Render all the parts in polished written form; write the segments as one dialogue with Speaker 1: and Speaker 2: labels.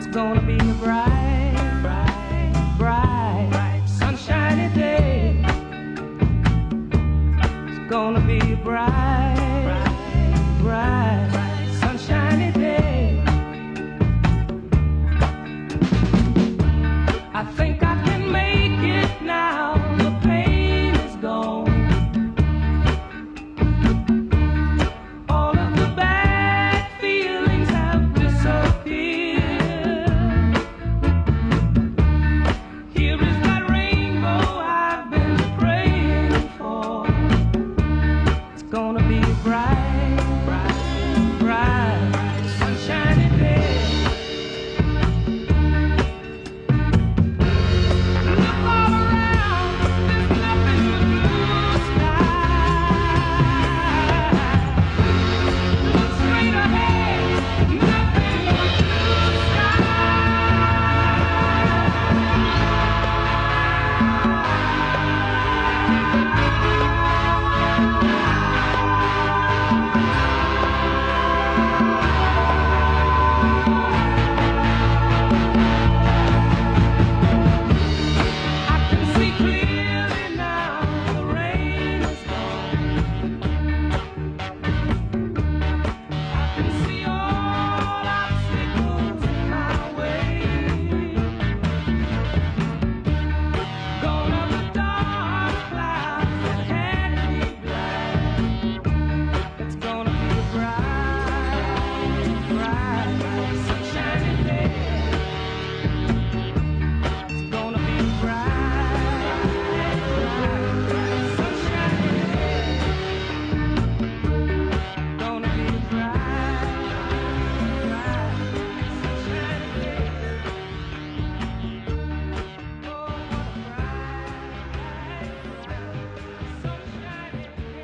Speaker 1: gonna be a bright, bright, bright, sunshiny day. It's gonna be a bright, bright, sunshiny day. I think I can make it now. The pain is gone. All of the bad feelings have disappeared. Here is that rainbow I've been praying for. It's gonna be a bright, bright, bright, sunshiny day. Look all around, there's nothing but blue sky. Look straight ahead, nothing but blue I can see clearly now. The rain is gone. I can see all obstacles in my way. Gone are the dark clouds that had me blind. It's gonna be a bright, bright, sunshiny day. It's gonna be a bright, bright, sunshiny day. Gonna be a bright, bright, sunshiny day. Oh, what a bright, sunshiny day.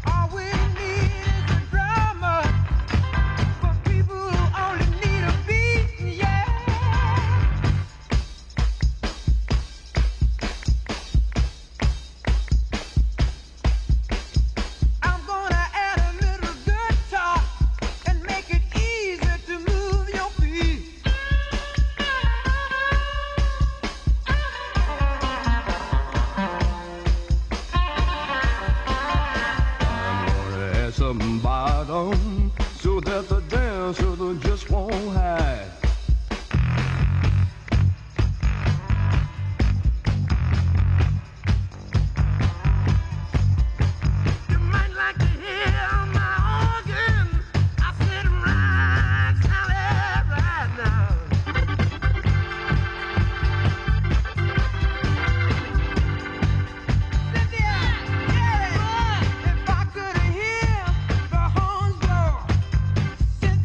Speaker 1: All we need is a drummer for people who only need a beat, yeah. I'm gonna add a little guitar and make it easy to move your feet.
Speaker 2: Gonna add some bottom so that the dancer just won't hide.
Speaker 1: You might like to hear my organ. I said right, Sally, right now. Cynthia, yeah. If I could hear the horns blow, Cynthia,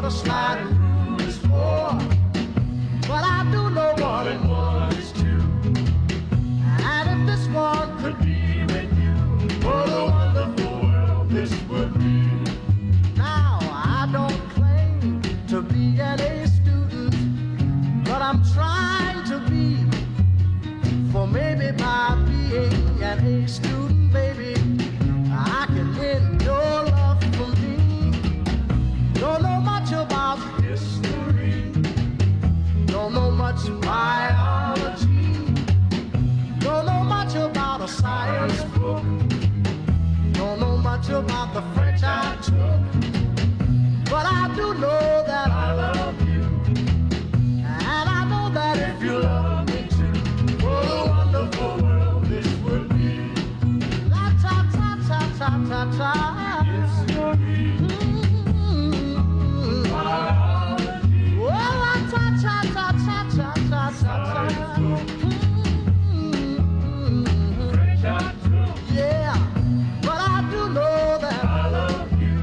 Speaker 1: what a sliding rule is for. But I do know one and one is two. And if this one could be with you, what a wonderful world this would be. Now, I don't claim to be an A student, but I'm trying to be. For maybe by being an A student, baby, I can win your love for me. Don't know much about history, don't know much biology, don't know much about a science book, don't know much about the French I took, but I do know that I love you, and I know that if you love me too, what a wonderful world this would be. La ta ta ta ta ta ta. History. Biology. Well, la ta ta ta ta ta ta ta ta. French I took. Yeah, but I do know that I love you,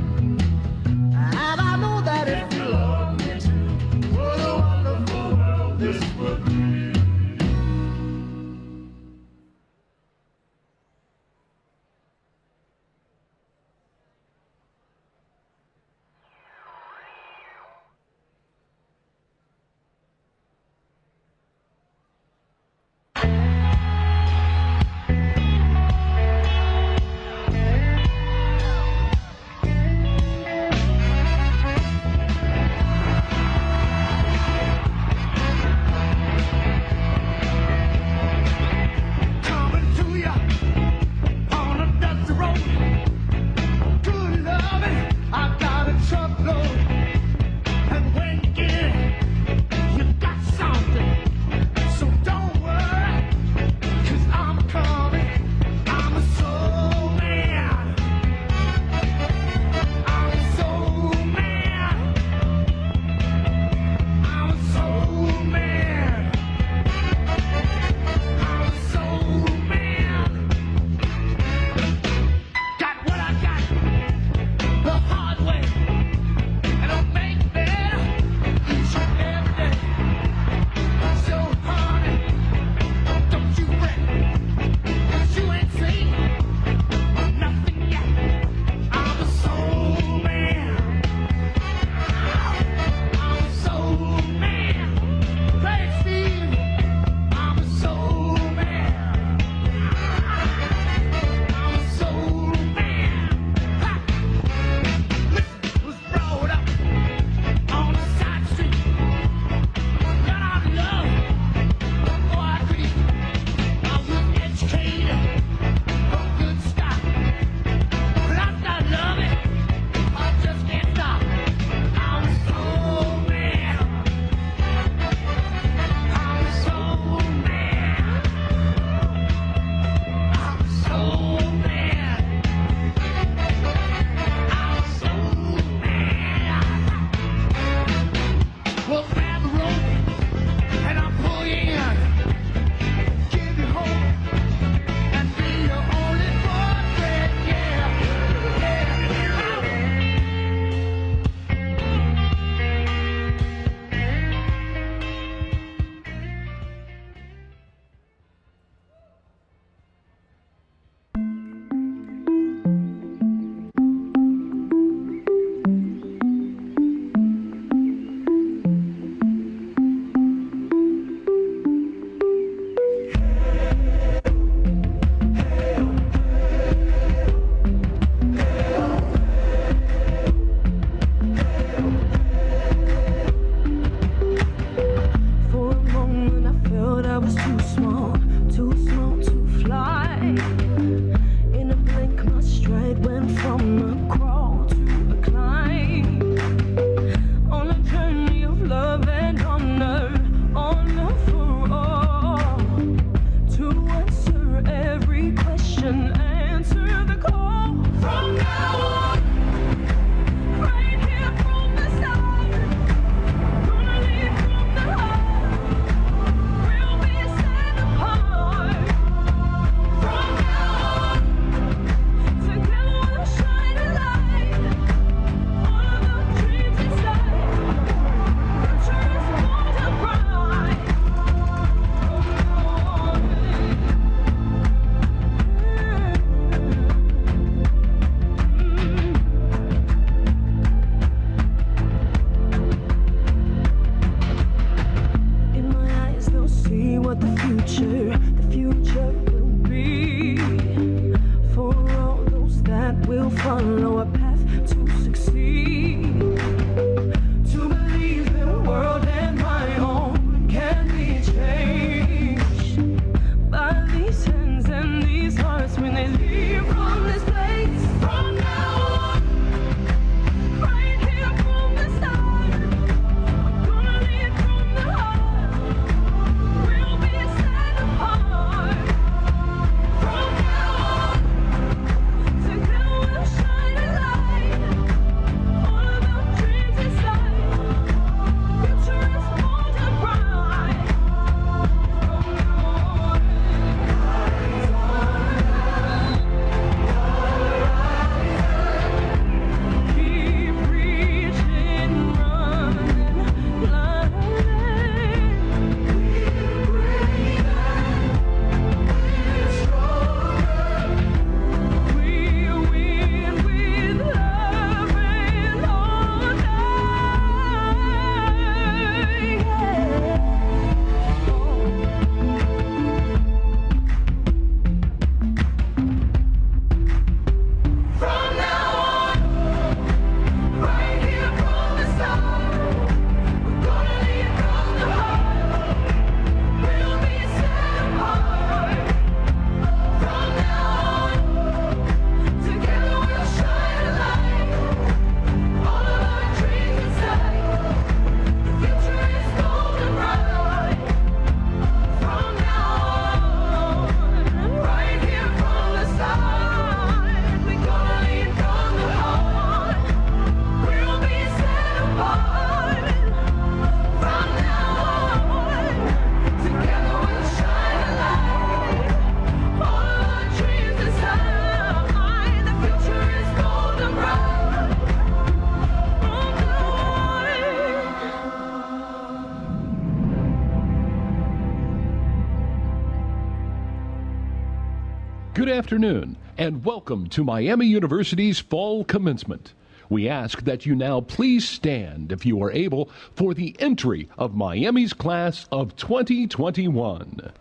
Speaker 3: Good afternoon, and welcome to Miami University's Fall Commencement. We ask that you now please stand, if you are able, for the entry of Miami's class of 2021.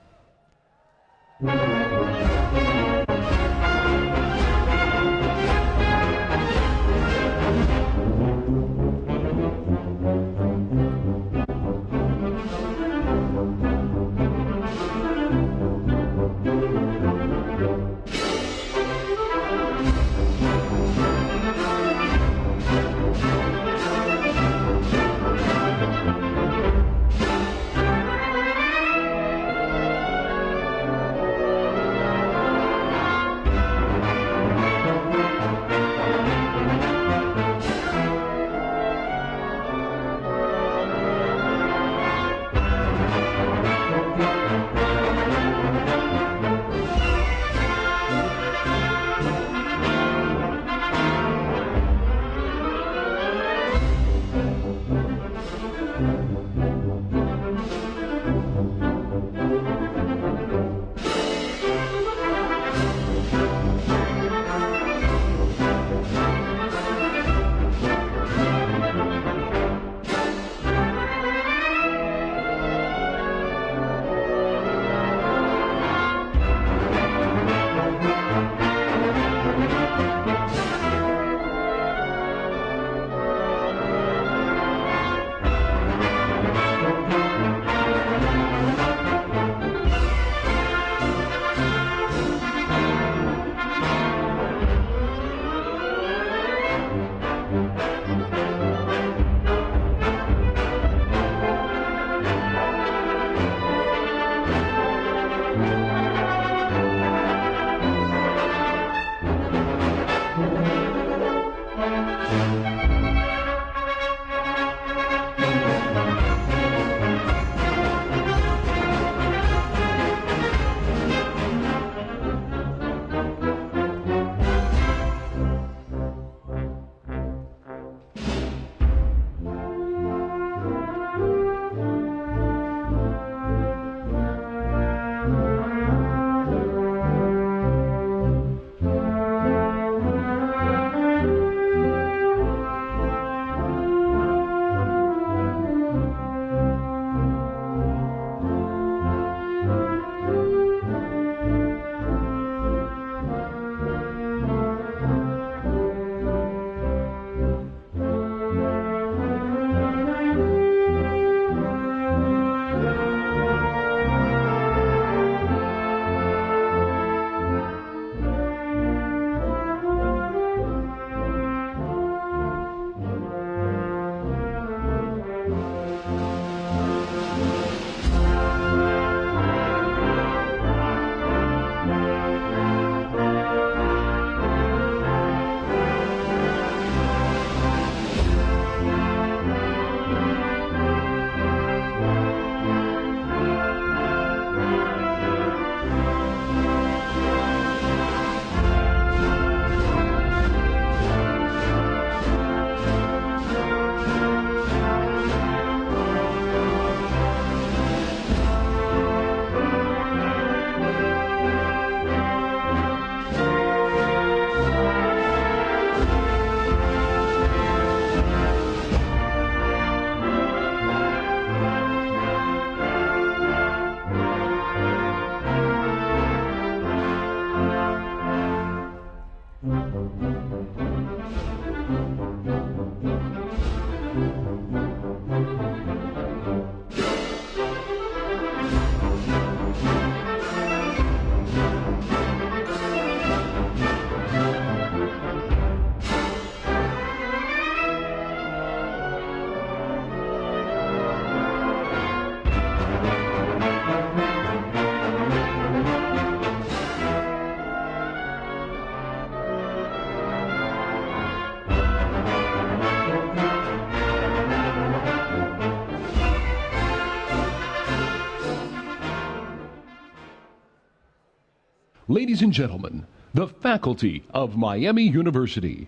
Speaker 3: Ladies and gentlemen, the faculty of Miami University.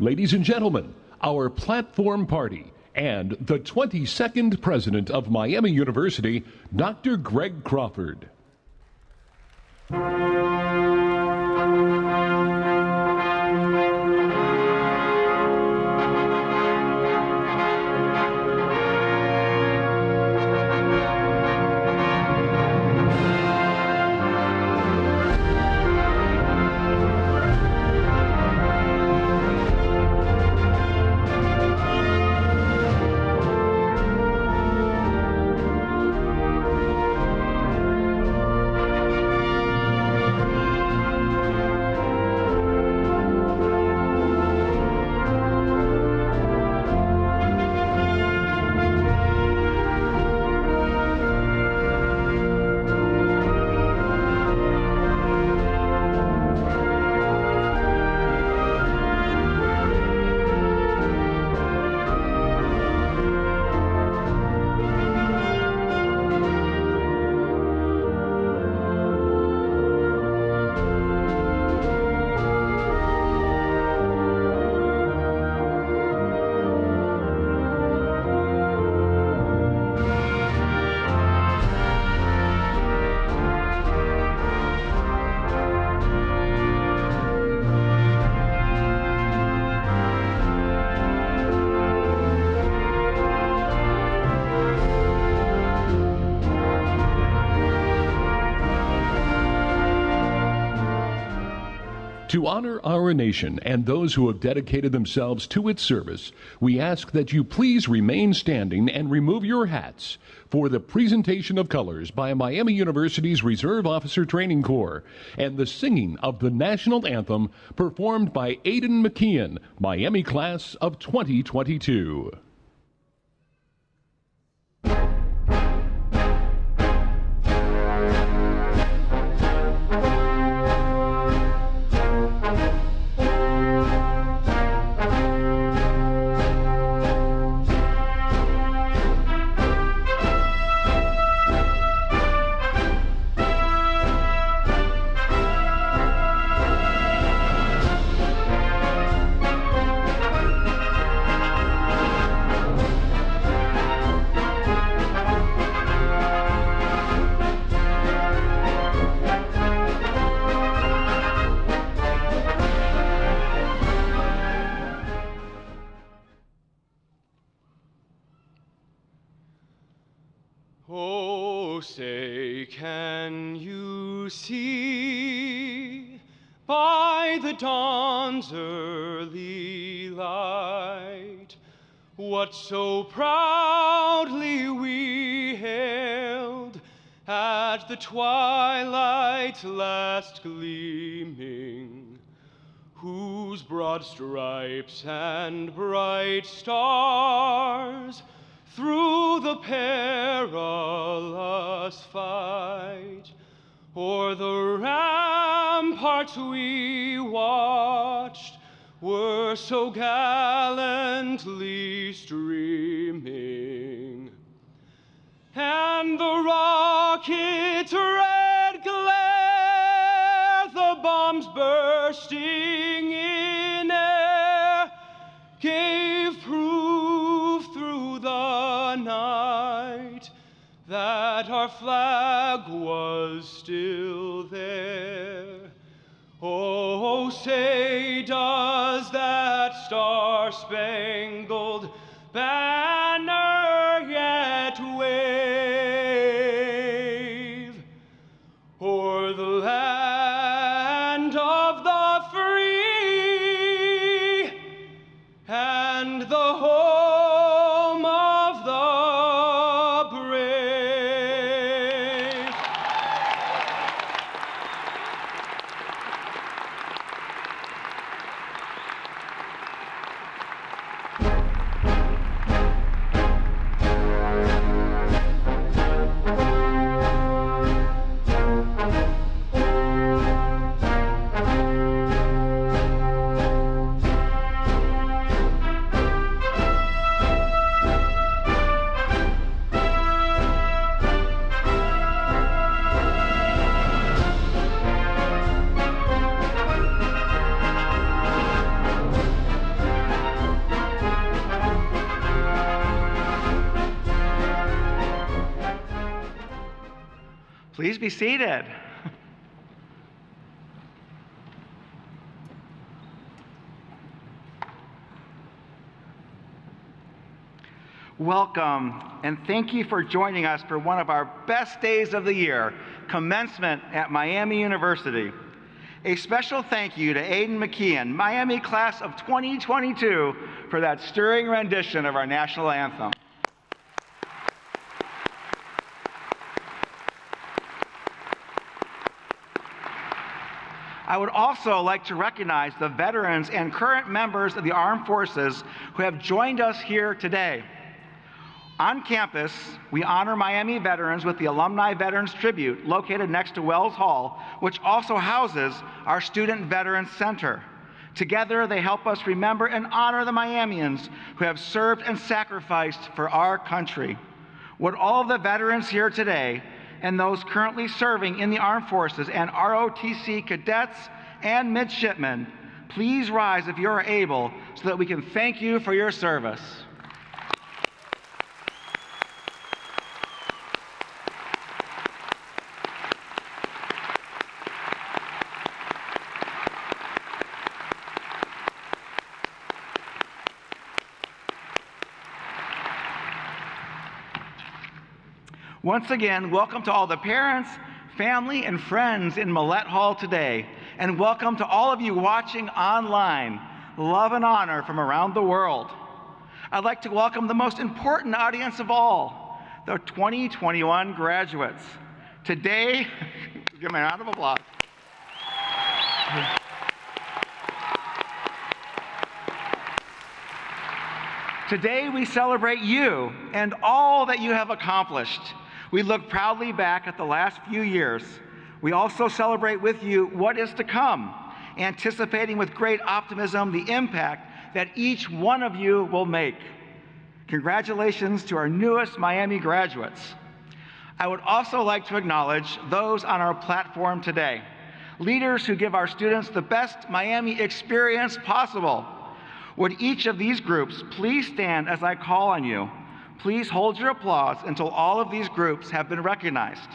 Speaker 3: Ladies and gentlemen, our platform party and the 22nd president of Miami University, Dr. Greg Crawford. To honor our nation and those who have dedicated themselves to its service, we ask that you please remain standing and remove your hats for the presentation of colors by Miami University's Reserve Officer Training Corps and the singing of the national anthem performed by Aidan McKeon, Miami class of 2022.
Speaker 4: Oh, say, can you see by the dawn's early light what so proudly we hailed at the twilight's last gleaming, whose broad stripes and bright stars through the perilous fight o'er the ramparts we watched were so gallantly streaming, and the rocket's red glare, the bombs bursting in air, gave proof through the night that our flag was still there. Oh, say, does that star-spangled banner yet wave o'er the land of the free and the home of the brave?
Speaker 5: Please be seated. Welcome, and thank you for joining us for one of our best days of the year, commencement at Miami University. A special thank you to Aiden McKeon, Miami class of 2022, for that stirring rendition of our national anthem. I would also like to recognize the veterans and current members of the armed forces who have joined us here today. On campus, we honor Miami veterans with the Alumni Veterans Tribute located next to Wells Hall, which also houses our Student Veterans Center. Together, they help us remember and honor the Miamians who have served and sacrificed for our country. Would all of the veterans here today and those currently serving in the armed forces and ROTC cadets and midshipmen please rise if you are able so that we can thank you for your service. Once again, welcome to all the parents, family, and friends in Millett Hall today, and welcome to all of you watching online. Love and honor from around the world. I'd like to welcome the most important audience of all, the 2021 graduates. Today, give me a round of applause. Today we celebrate you and all that you have accomplished. We look proudly back at the last few years. We also celebrate with you what is to come, anticipating with great optimism the impact that each one of you will make. Congratulations to our newest Miami graduates. I would also like to acknowledge those on our platform today, leaders who give our students the best Miami experience possible. Would each of these groups please stand as I call on you? Please hold your applause until all of these groups have been recognized.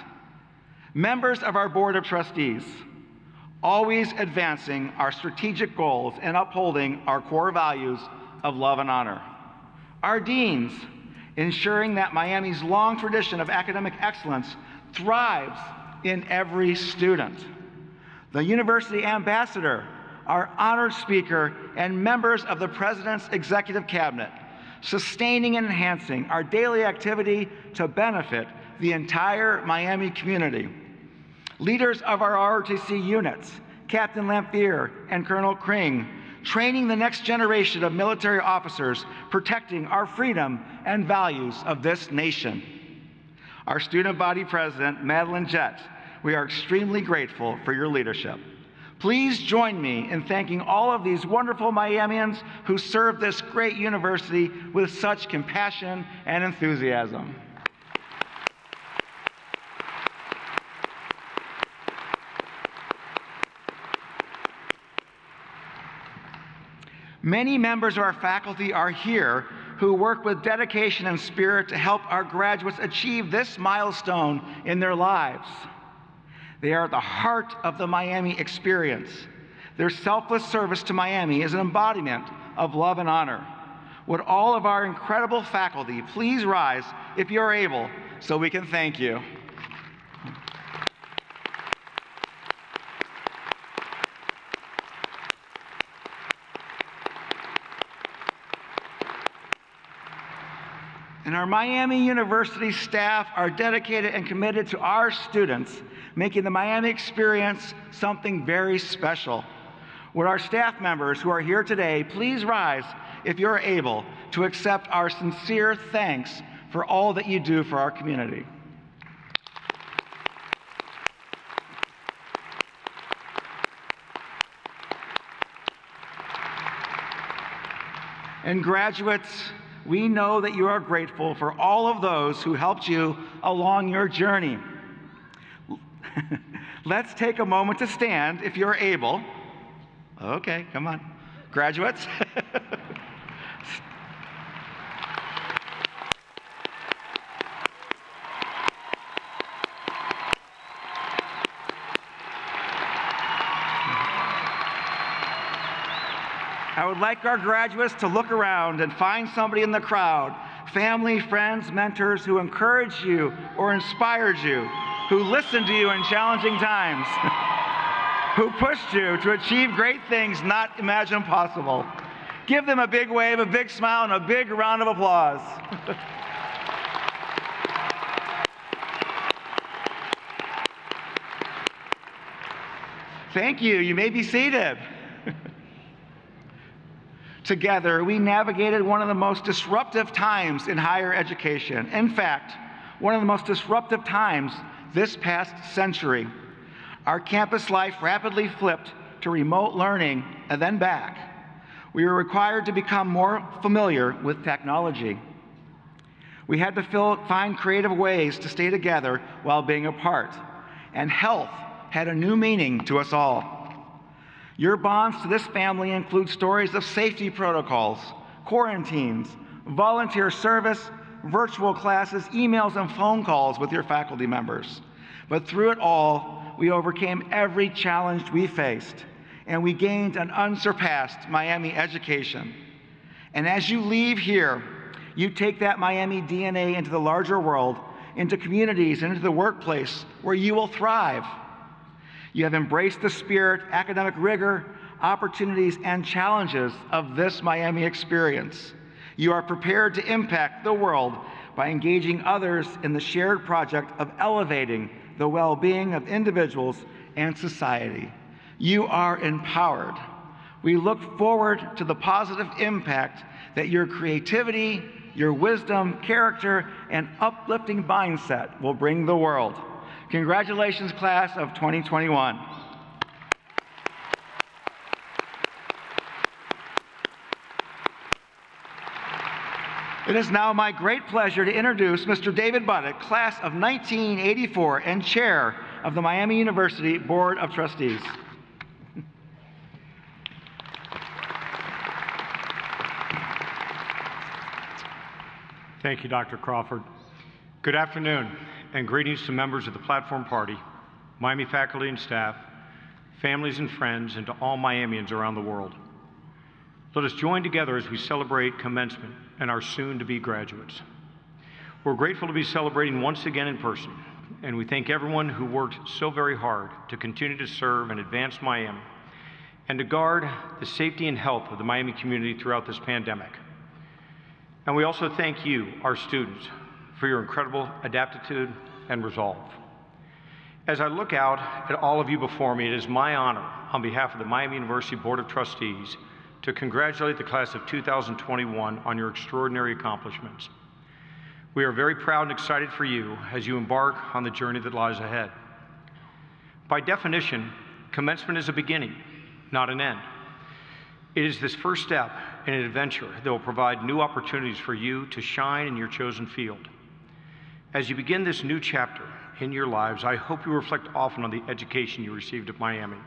Speaker 5: Members of our Board of Trustees, always advancing our strategic goals and upholding our core values of love and honor. Our deans, ensuring that Miami's long tradition of academic excellence thrives in every student. The University Ambassador, our honored speaker, and members of the President's Executive Cabinet, sustaining and enhancing our daily activity to benefit the entire Miami community. Leaders of our ROTC units, Captain Lamphere and Colonel Kring, training the next generation of military officers, protecting our freedom and values of this nation. Our student body president, Madeline Jett, we are extremely grateful for your leadership. Please join me in thanking all of these wonderful Miamians who serve this great university with such compassion and enthusiasm. Many members of our faculty are here who work with dedication and spirit to help our graduates achieve this milestone in their lives. They are at the heart of the Miami experience. Their selfless service to Miami is an embodiment of love and honor. Would all of our incredible faculty please rise if you're able so we can thank you. And our Miami University staff are dedicated and committed to our students, making the Miami experience something very special. Would our staff members who are here today please rise if you're able to accept our sincere thanks for all that you do for our community. And graduates, we know that you are grateful for all of those who helped you along your journey. Let's take a moment to stand if you're able. Okay, come on. Graduates. I would like our graduates to look around and find somebody in the crowd, family, friends, mentors who encouraged you or inspired you, who listened to you in challenging times, who pushed you to achieve great things not imagined possible. Give them a big wave, a big smile, and a big round of applause. Thank you. You may be seated. Together, we navigated one of the most disruptive times in higher education. In fact, one of the most disruptive times this past century. Our campus life rapidly flipped to remote learning and then back. We were required to become more familiar with technology. We had to find creative ways to stay together while being apart. And health had a new meaning to us all. Your bonds to this family include stories of safety protocols, quarantines, volunteer service, virtual classes, emails, and phone calls with your faculty members. But through it all, we overcame every challenge we faced, and we gained an unsurpassed Miami education. And as you leave here, you take that Miami DNA into the larger world, into communities, and into the workplace where you will thrive. You have embraced the spirit, academic rigor, opportunities, and challenges of this Miami experience. You are prepared to impact the world by engaging others in the shared project of elevating the well-being of individuals and society. You are empowered. We look forward to the positive impact that your creativity, your wisdom, character, and uplifting mindset will bring the world. Congratulations, class of 2021. It is now my great pleasure to introduce Mr. David Buddick, class of 1984 and chair of the Miami University Board of Trustees.
Speaker 6: Thank you, Dr. Crawford. Good afternoon, and greetings to members of the Platform Party, Miami faculty and staff, families and friends, and to all Miamians around the world. Let us join together as we celebrate commencement and our soon-to-be graduates. We're grateful to be celebrating once again in person, and we thank everyone who worked so very hard to continue to serve and advance Miami and to guard the safety and health of the Miami community throughout this pandemic. And we also thank you, our students, for your incredible adaptitude and resolve. As I look out at all of you before me, it is my honor, on behalf of the Miami University Board of Trustees, to congratulate the class of 2021 on your extraordinary accomplishments. We are very proud and excited for you as you embark on the journey that lies ahead. By definition, commencement is a beginning, not an end. It is this first step in an adventure that will provide new opportunities for you to shine in your chosen field. As you begin this new chapter in your lives, I hope you reflect often on the education you received at Miami.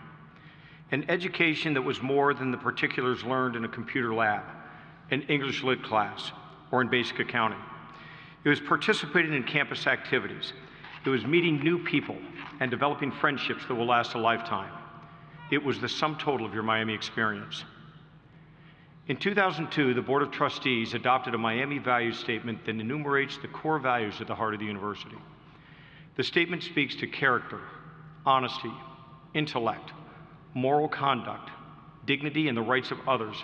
Speaker 6: An education that was more than the particulars learned in a computer lab, an English lit class, or in basic accounting. It was participating in campus activities. It was meeting new people and developing friendships that will last a lifetime. It was the sum total of your Miami experience. In 2002, the Board of Trustees adopted a Miami values statement that enumerates the core values at the heart of the university. The statement speaks to character, honesty, intellect, moral conduct, dignity, and the rights of others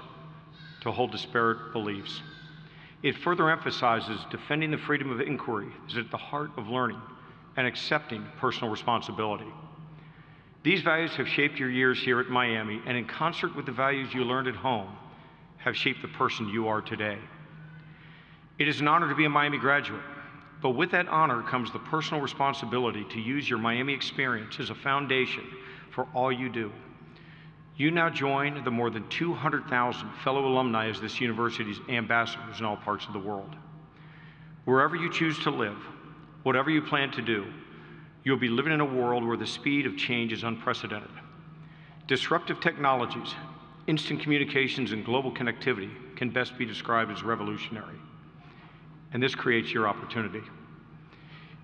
Speaker 6: to hold disparate beliefs. It further emphasizes defending the freedom of inquiry is at the heart of learning and accepting personal responsibility. These values have shaped your years here at Miami, and in concert with the values you learned at home, have shaped the person you are today. It is an honor to be a Miami graduate, but with that honor comes the personal responsibility to use your Miami experience as a foundation for all you do. You now join the more than 200,000 fellow alumni as this university's ambassadors in all parts of the world. Wherever you choose to live, whatever you plan to do, you'll be living in a world where the speed of change is unprecedented. Disruptive technologies, instant communications, and global connectivity can best be described as revolutionary. And this creates your opportunity.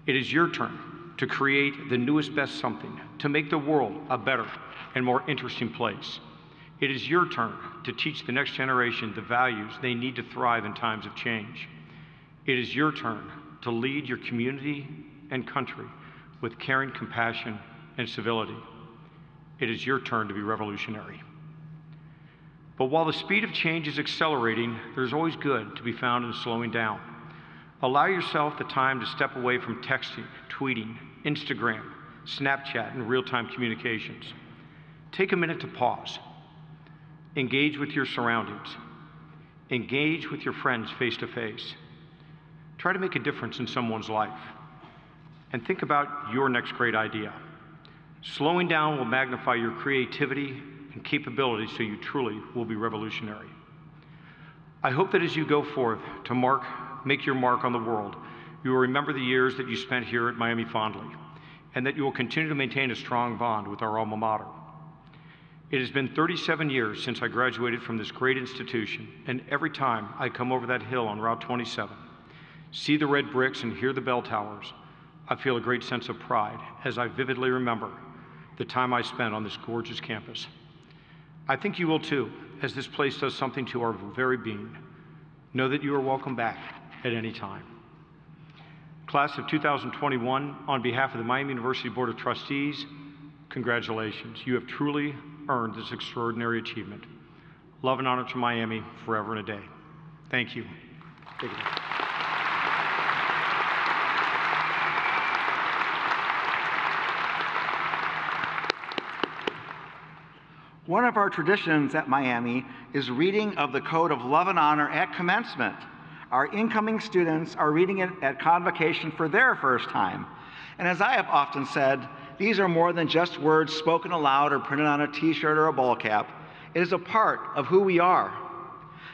Speaker 6: It is your turn to create the newest best something, to make the world a better and more interesting place. It is your turn to teach the next generation the values they need to thrive in times of change. It is your turn to lead your community and country with caring, compassion, and civility. It is your turn to be revolutionary. But while the speed of change is accelerating, there's always good to be found in slowing down. Allow yourself the time to step away from texting, tweeting, Instagram, Snapchat, and real-time communications. Take a minute to pause. Engage with your surroundings. Engage with your friends face to face. Try to make a difference in someone's life. And think about your next great idea. Slowing down will magnify your creativity and capability so you truly will be revolutionary. I hope that as you go forth to make your mark on the world, you will remember the years that you spent here at Miami fondly, and that you will continue to maintain a strong bond with our alma mater. It has been 37 years since I graduated from this great institution, and every time I come over that hill on Route 27, see the red bricks and hear the bell towers, I feel a great sense of pride as I vividly remember the time I spent on this gorgeous campus. I think you will too, as this place does something to our very being. Know that you are welcome back at any time. Class of 2021, on behalf of the Miami University Board of Trustees, congratulations. You have truly earned this extraordinary achievement. Love and honor to Miami forever and a day. Thank you. Take it away.
Speaker 5: One of our traditions at Miami is reading of the Code of Love and Honor at commencement. Our incoming students are reading it at convocation for their first time. And as I have often said, these are more than just words spoken aloud or printed on a t-shirt or a ball cap. It is a part of who we are.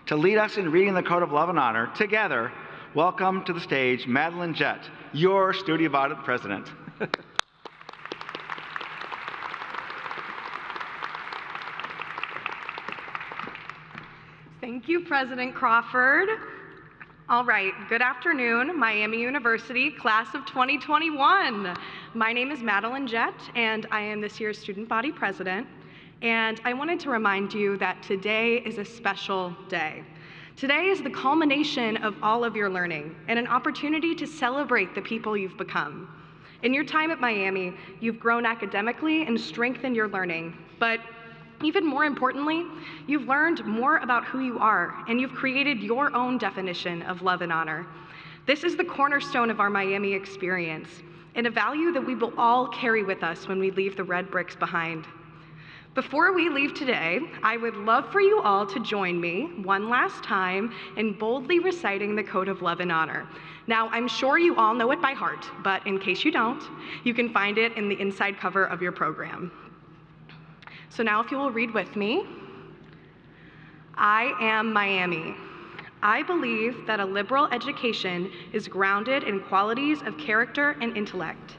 Speaker 5: To lead us in reading the Code of Love and Honor, together, welcome to the stage Madeline Jett, your Student Body President.
Speaker 7: Thank you, President Crawford. All right, good afternoon, Miami University, class of 2021. My name is Madeline Jett, and I am this year's Student Body President. And I wanted to remind you that today is a special day. Today is the culmination of all of your learning and an opportunity to celebrate the people you've become. In your time at Miami, you've grown academically and strengthened your learning, but even more importantly, you've learned more about who you are, and you've created your own definition of love and honor. This is the cornerstone of our Miami experience, and a value that we will all carry with us when we leave the red bricks behind. Before we leave today, I would love for you all to join me one last time in boldly reciting the Code of Love and Honor. Now, I'm sure you all know it by heart, but in case you don't, you can find it in the inside cover of your program. So now if you will read with me. I am Miami. I believe that a liberal education is grounded in qualities of character and intellect.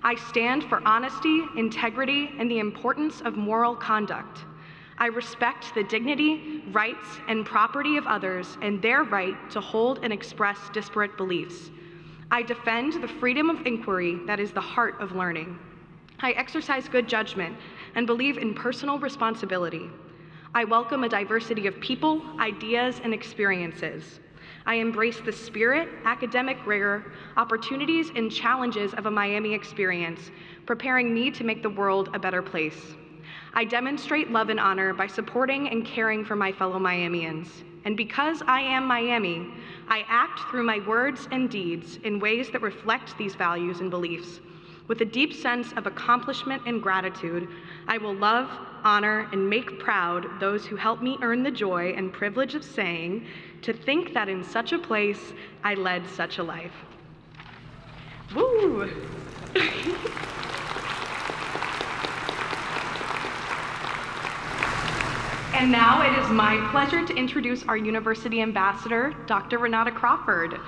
Speaker 7: I stand for honesty, integrity, and the importance of moral conduct. I respect the dignity, rights, and property of others and their right to hold and express disparate beliefs. I defend the freedom of inquiry that is the heart of learning. I exercise good judgment and believe in personal responsibility. I welcome a diversity of people, ideas, and experiences. I embrace the spirit, academic rigor, opportunities, and challenges of a Miami experience, preparing me to make the world a better place. I demonstrate love and honor by supporting and caring for my fellow Miamians. And because I am Miami, I act through my words and deeds in ways that reflect these values and beliefs. With a deep sense of accomplishment and gratitude, I will love, honor, and make proud those who help me earn the joy and privilege of saying, to think that in such a place I led such a life. Woo! And now it is my pleasure to introduce our University Ambassador, Dr. Renata Crawford.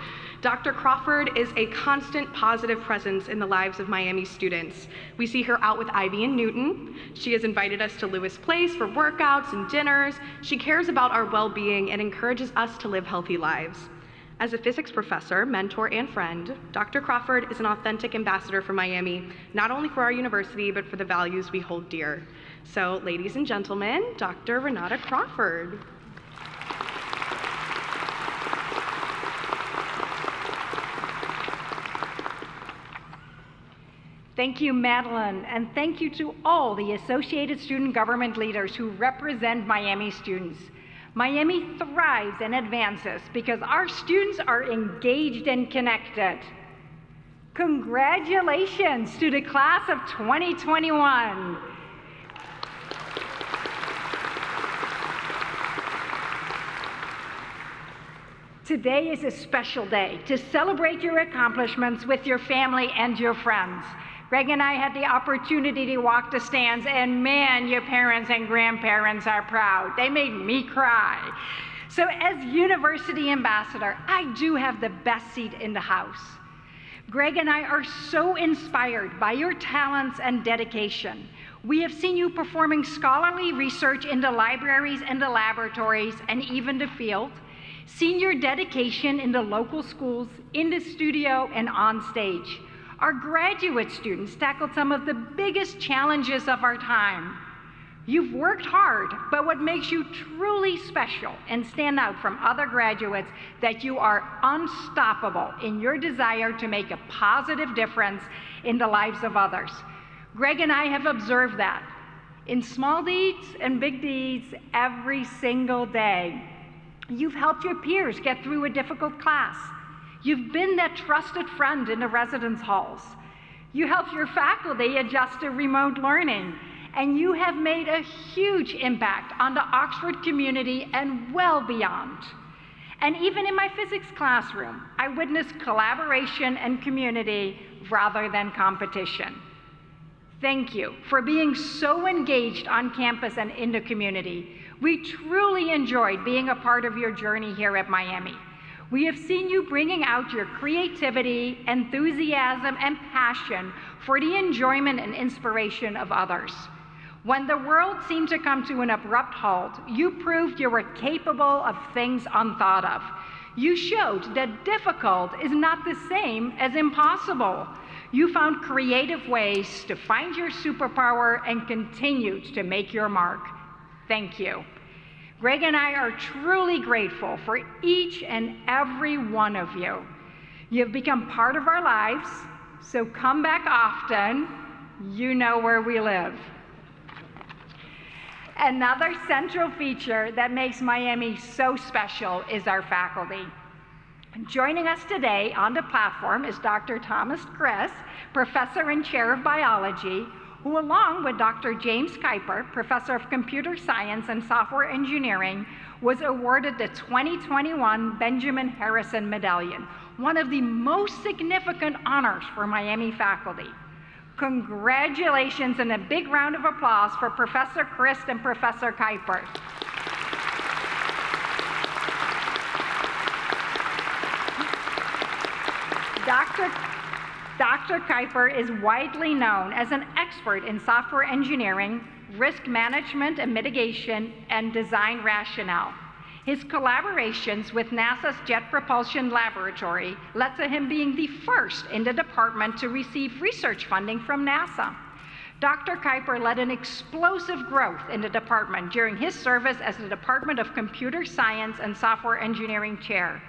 Speaker 7: Dr. Crawford is a constant positive presence in the lives of Miami students. We see her out with Ivy and Newton. She has invited us to Lewis Place for workouts and dinners. She cares about our well-being and encourages us to live healthy lives. As a physics professor, mentor, and friend, Dr. Crawford is an authentic ambassador for Miami, not only for our university, but for the values we hold dear. So, ladies and gentlemen, Dr. Renata Crawford.
Speaker 8: Thank you, Madeline, and thank you to all the Associated Student Government leaders who represent Miami students. Miami thrives and advances because our students are engaged and connected. Congratulations to the class of 2021. Today is a special day to celebrate your accomplishments with your family and your friends. Greg and I had the opportunity to walk the stands, and man, your parents and grandparents are proud. They made me cry. So as university ambassador, I do have the best seat in the house. Greg and I are so inspired by your talents and dedication. We have seen you performing scholarly research in the libraries and the laboratories and even the field, seen your dedication in the local schools, in the studio, and on stage. Our graduate students tackled some of the biggest challenges of our time. You've worked hard, but what makes you truly special and stand out from other graduates that you are unstoppable in your desire to make a positive difference in the lives of others. Greg and I have observed that in small deeds and big deeds every single day. You've helped your peers get through a difficult class. You've been that trusted friend in the residence halls. You helped your faculty adjust to remote learning, and you have made a huge impact on the Oxford community and well beyond. And even in my physics classroom, I witnessed collaboration and community rather than competition. Thank you for being so engaged on campus and in the community. We truly enjoyed being a part of your journey here at Miami. We have seen you bringing out your creativity, enthusiasm, and passion for the enjoyment and inspiration of others. When the world seemed to come to an abrupt halt, you proved you were capable of things unthought of. You showed that difficult is not the same as impossible. You found creative ways to find your superpower and continued to make your mark. Thank you. Greg and I are truly grateful for each and every one of you. You have become part of our lives, so come back often. You know where we live. Another central feature that makes Miami so special is our faculty. Joining us today on the platform is Dr. Thomas Chris, Professor and Chair of Biology, who along with Dr. James Kuiper, Professor of Computer Science and Software Engineering, was awarded the 2021 Benjamin Harrison Medallion, one of the most significant honors for Miami faculty. Congratulations and a big round of applause for Professor Christ and Professor Kuiper. Dr. Kuiper is widely known as an expert in software engineering, risk management and mitigation, and design rationale. His collaborations with NASA's Jet Propulsion Laboratory led to him being the first in the department to receive research funding from NASA. Dr. Kuiper led an explosive growth in the department during his service as the Department of Computer Science and Software Engineering Chair.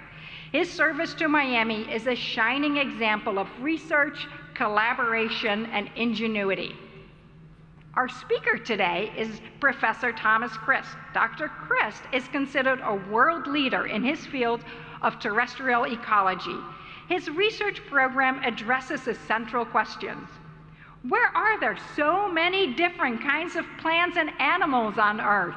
Speaker 8: His service to Miami is a shining example of research, collaboration, and ingenuity. Our speaker today is Professor Thomas Christ. Dr. Christ is considered a world leader in his field of terrestrial ecology. His research program addresses the central questions. Where are there so many different kinds of plants and animals on Earth?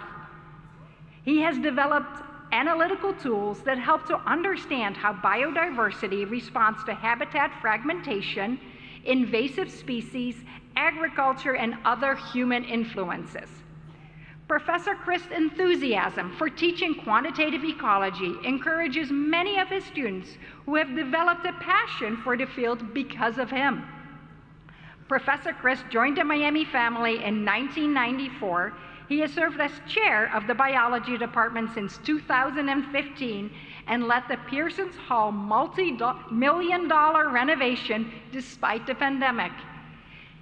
Speaker 8: He has developed analytical tools that help to understand how biodiversity responds to habitat fragmentation, invasive species, agriculture, and other human influences. Professor Christ's enthusiasm for teaching quantitative ecology encourages many of his students who have developed a passion for the field because of him. Professor Christ joined the Miami family in 1994. He has served as chair of the biology department since 2015 and led the Pearsons Hall multi-million-dollar renovation despite the pandemic.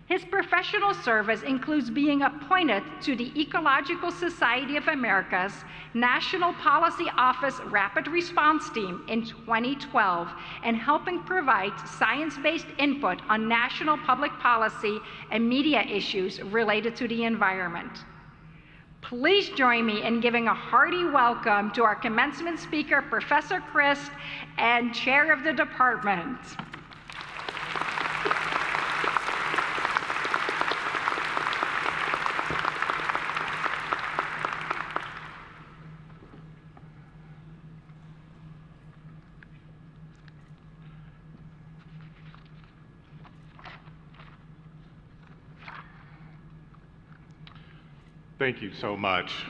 Speaker 8: His professional service includes being appointed to the Ecological Society of America's National Policy Office Rapid Response Team in 2012 and helping provide science-based input on national public policy and media issues related to the environment. Please join me in giving a hearty welcome to our commencement speaker, Professor Christ, and Chair of the Department.
Speaker 9: Thank you so much,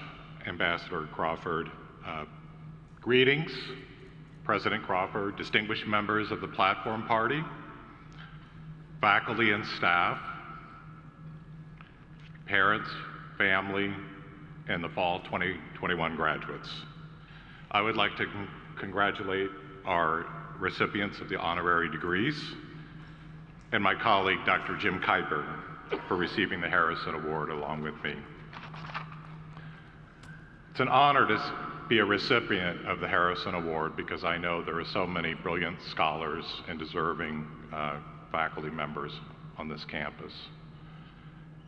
Speaker 9: Ambassador Crawford. Greetings, President Crawford, distinguished members of the Platform Party, faculty and staff, parents, family, and the fall 2021 graduates. I would like to congratulate our recipients of the honorary degrees and my colleague, Dr. Jim Kuiper, for receiving the Harrison Award along with me. It's an honor to be a recipient of the Harrison Award because I know there are so many brilliant scholars and deserving faculty members on this campus.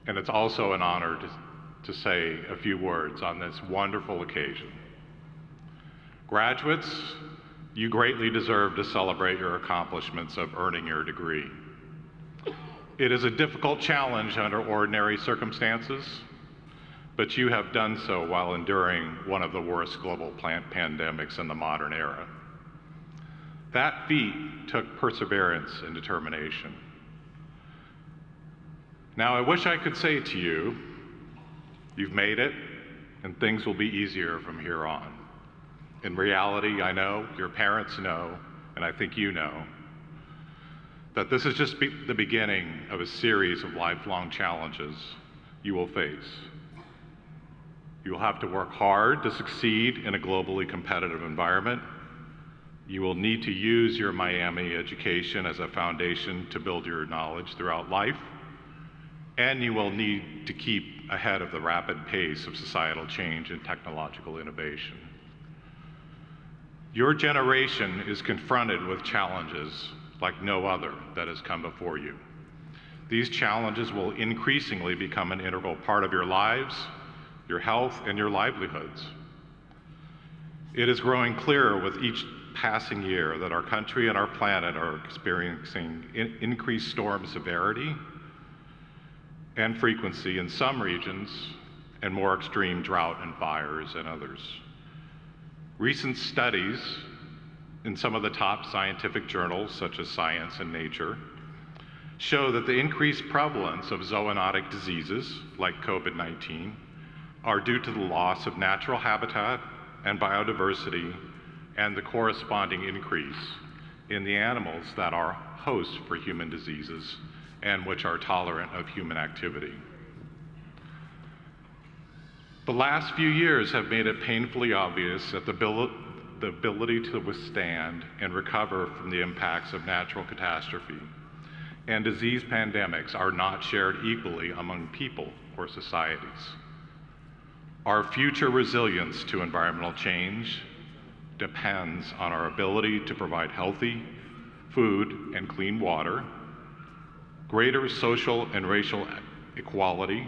Speaker 9: And it's also an honor to say a few words on this wonderful occasion. Graduates, you greatly deserve to celebrate your accomplishments of earning your degree. It is a difficult challenge under ordinary circumstances, but you have done so while enduring one of the worst global pandemics in the modern era. That feat took perseverance and determination. Now, I wish I could say to you, you've made it, and things will be easier from here on. In reality, I know, your parents know, and I think you know, that this is just the beginning of a series of lifelong challenges you will face. You will have to work hard to succeed in a globally competitive environment. You will need to use your Miami education as a foundation to build your knowledge throughout life. And you will need to keep ahead of the rapid pace of societal change and technological innovation. Your generation is confronted with challenges like no other that has come before you. These challenges will increasingly become an integral part of your lives, your health, and your livelihoods. It is growing clearer with each passing year that our country and our planet are experiencing increased storm severity and frequency in some regions, and more extreme drought and fires in others. Recent studies in some of the top scientific journals, such as Science and Nature, show that the increased prevalence of zoonotic diseases, like COVID-19, are due to the loss of natural habitat and biodiversity and the corresponding increase in the animals that are hosts for human diseases and which are tolerant of human activity. The last few years have made it painfully obvious that the ability to withstand and recover from the impacts of natural catastrophe and disease pandemics are not shared equally among people or societies. Our future resilience to environmental change depends on our ability to provide healthy food and clean water, greater social and racial equality,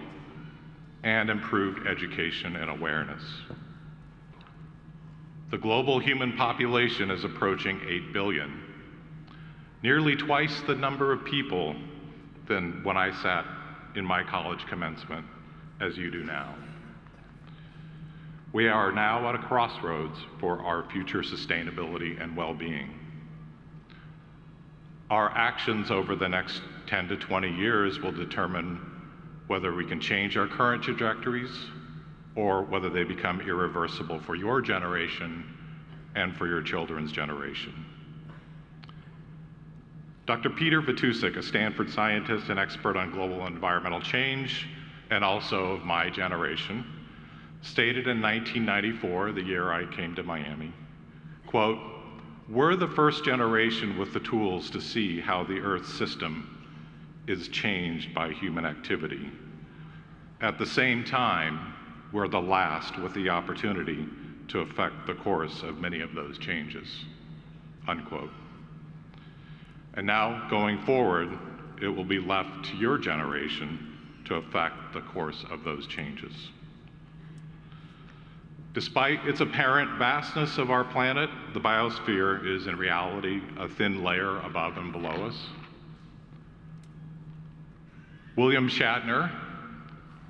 Speaker 9: and improved education and awareness. The global human population is approaching 8 billion, nearly twice the number of people than when I sat in my college commencement as you do now. We are now at a crossroads for our future sustainability and well-being. Our actions over the next 10 to 20 years will determine whether we can change our current trajectories or whether they become irreversible for your generation and for your children's generation. Dr. Peter Vitousek, a Stanford scientist and expert on global environmental change, and also of my generation, stated in 1994, the year I came to Miami, quote, "We're the first generation with the tools to see how the Earth's system is changed by human activity. At the same time, we're the last with the opportunity to affect the course of many of those changes, unquote. And now, going forward, it will be left to your generation to affect the course of those changes. Despite its apparent vastness of our planet, the biosphere is in reality a thin layer above and below us. William Shatner,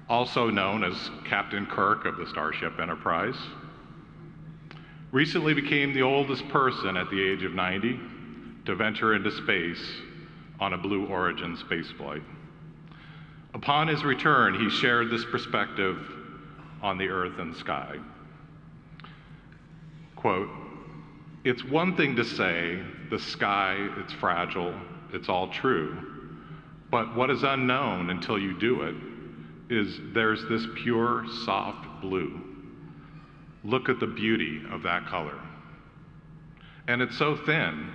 Speaker 9: also known as Captain Kirk of the Starship Enterprise, recently became the oldest person at the age of 90 to venture into space on a Blue Origin spaceflight. Upon his return, he shared this perspective on the earth and sky. Quote, "It's one thing to say, the sky, it's fragile, it's all true. But what is unknown until you do it is there's this pure, soft blue. Look at the beauty of that color. And it's so thin,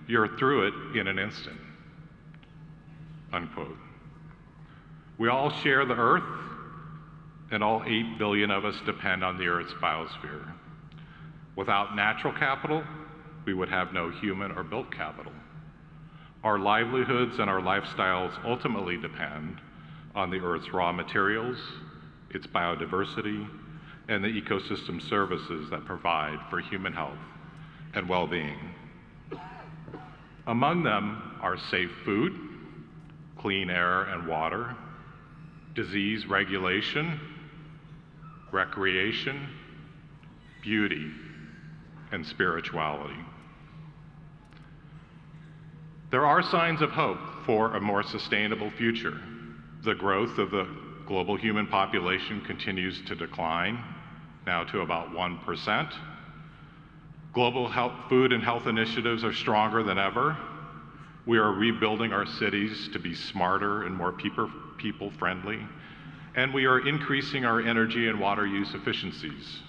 Speaker 9: you're through it in an instant." Unquote. We all share the earth, and all 8 billion of us depend on the earth's biosphere. Without natural capital, we would have no human or built capital. Our livelihoods and our lifestyles ultimately depend on the earth's raw materials, its biodiversity, and the ecosystem services that provide for human health and well-being. Among them are safe food, clean air and water, disease regulation, recreation, beauty, and spirituality. There are signs of hope for a more sustainable future. The growth of the global human population continues to decline, now to about 1%. Global food and health initiatives are stronger than ever. We are rebuilding our cities to be smarter and more people-friendly, and we are increasing our energy and water use efficiencies.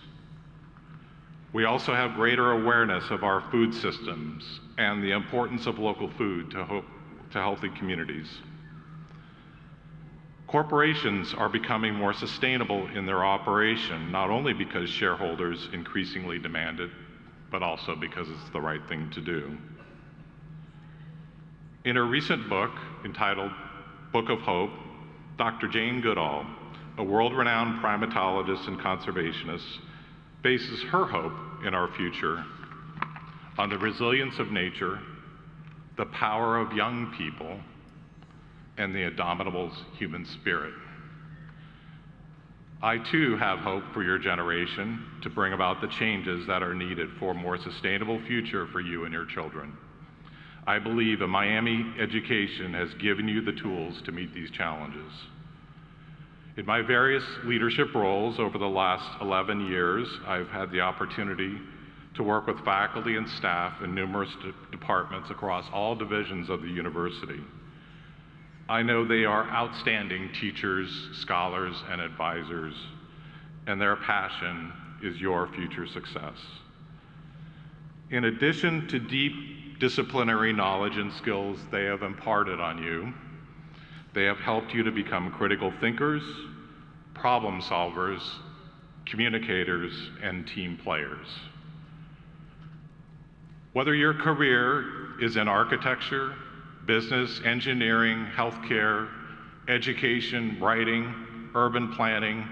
Speaker 9: We also have greater awareness of our food systems and the importance of local food to healthy communities. Corporations are becoming more sustainable in their operation, not only because shareholders increasingly demand it, but also because it's the right thing to do. In a recent book entitled Book of Hope, Dr. Jane Goodall, a world-renowned primatologist and conservationist, bases her hope in our future on the resilience of nature, the power of young people, and the indomitable human spirit. I too have hope for your generation to bring about the changes that are needed for a more sustainable future for you and your children. I believe a Miami education has given you the tools to meet these challenges. In my various leadership roles over the last 11 years, I've had the opportunity to work with faculty and staff in numerous departments across all divisions of the university. I know they are outstanding teachers, scholars, and advisors, and their passion is your future success. In addition to deep disciplinary knowledge and skills they have imparted on you, they have helped you to become critical thinkers, problem solvers, communicators, and team players. Whether your career is in architecture, business, engineering, healthcare, education, writing, urban planning,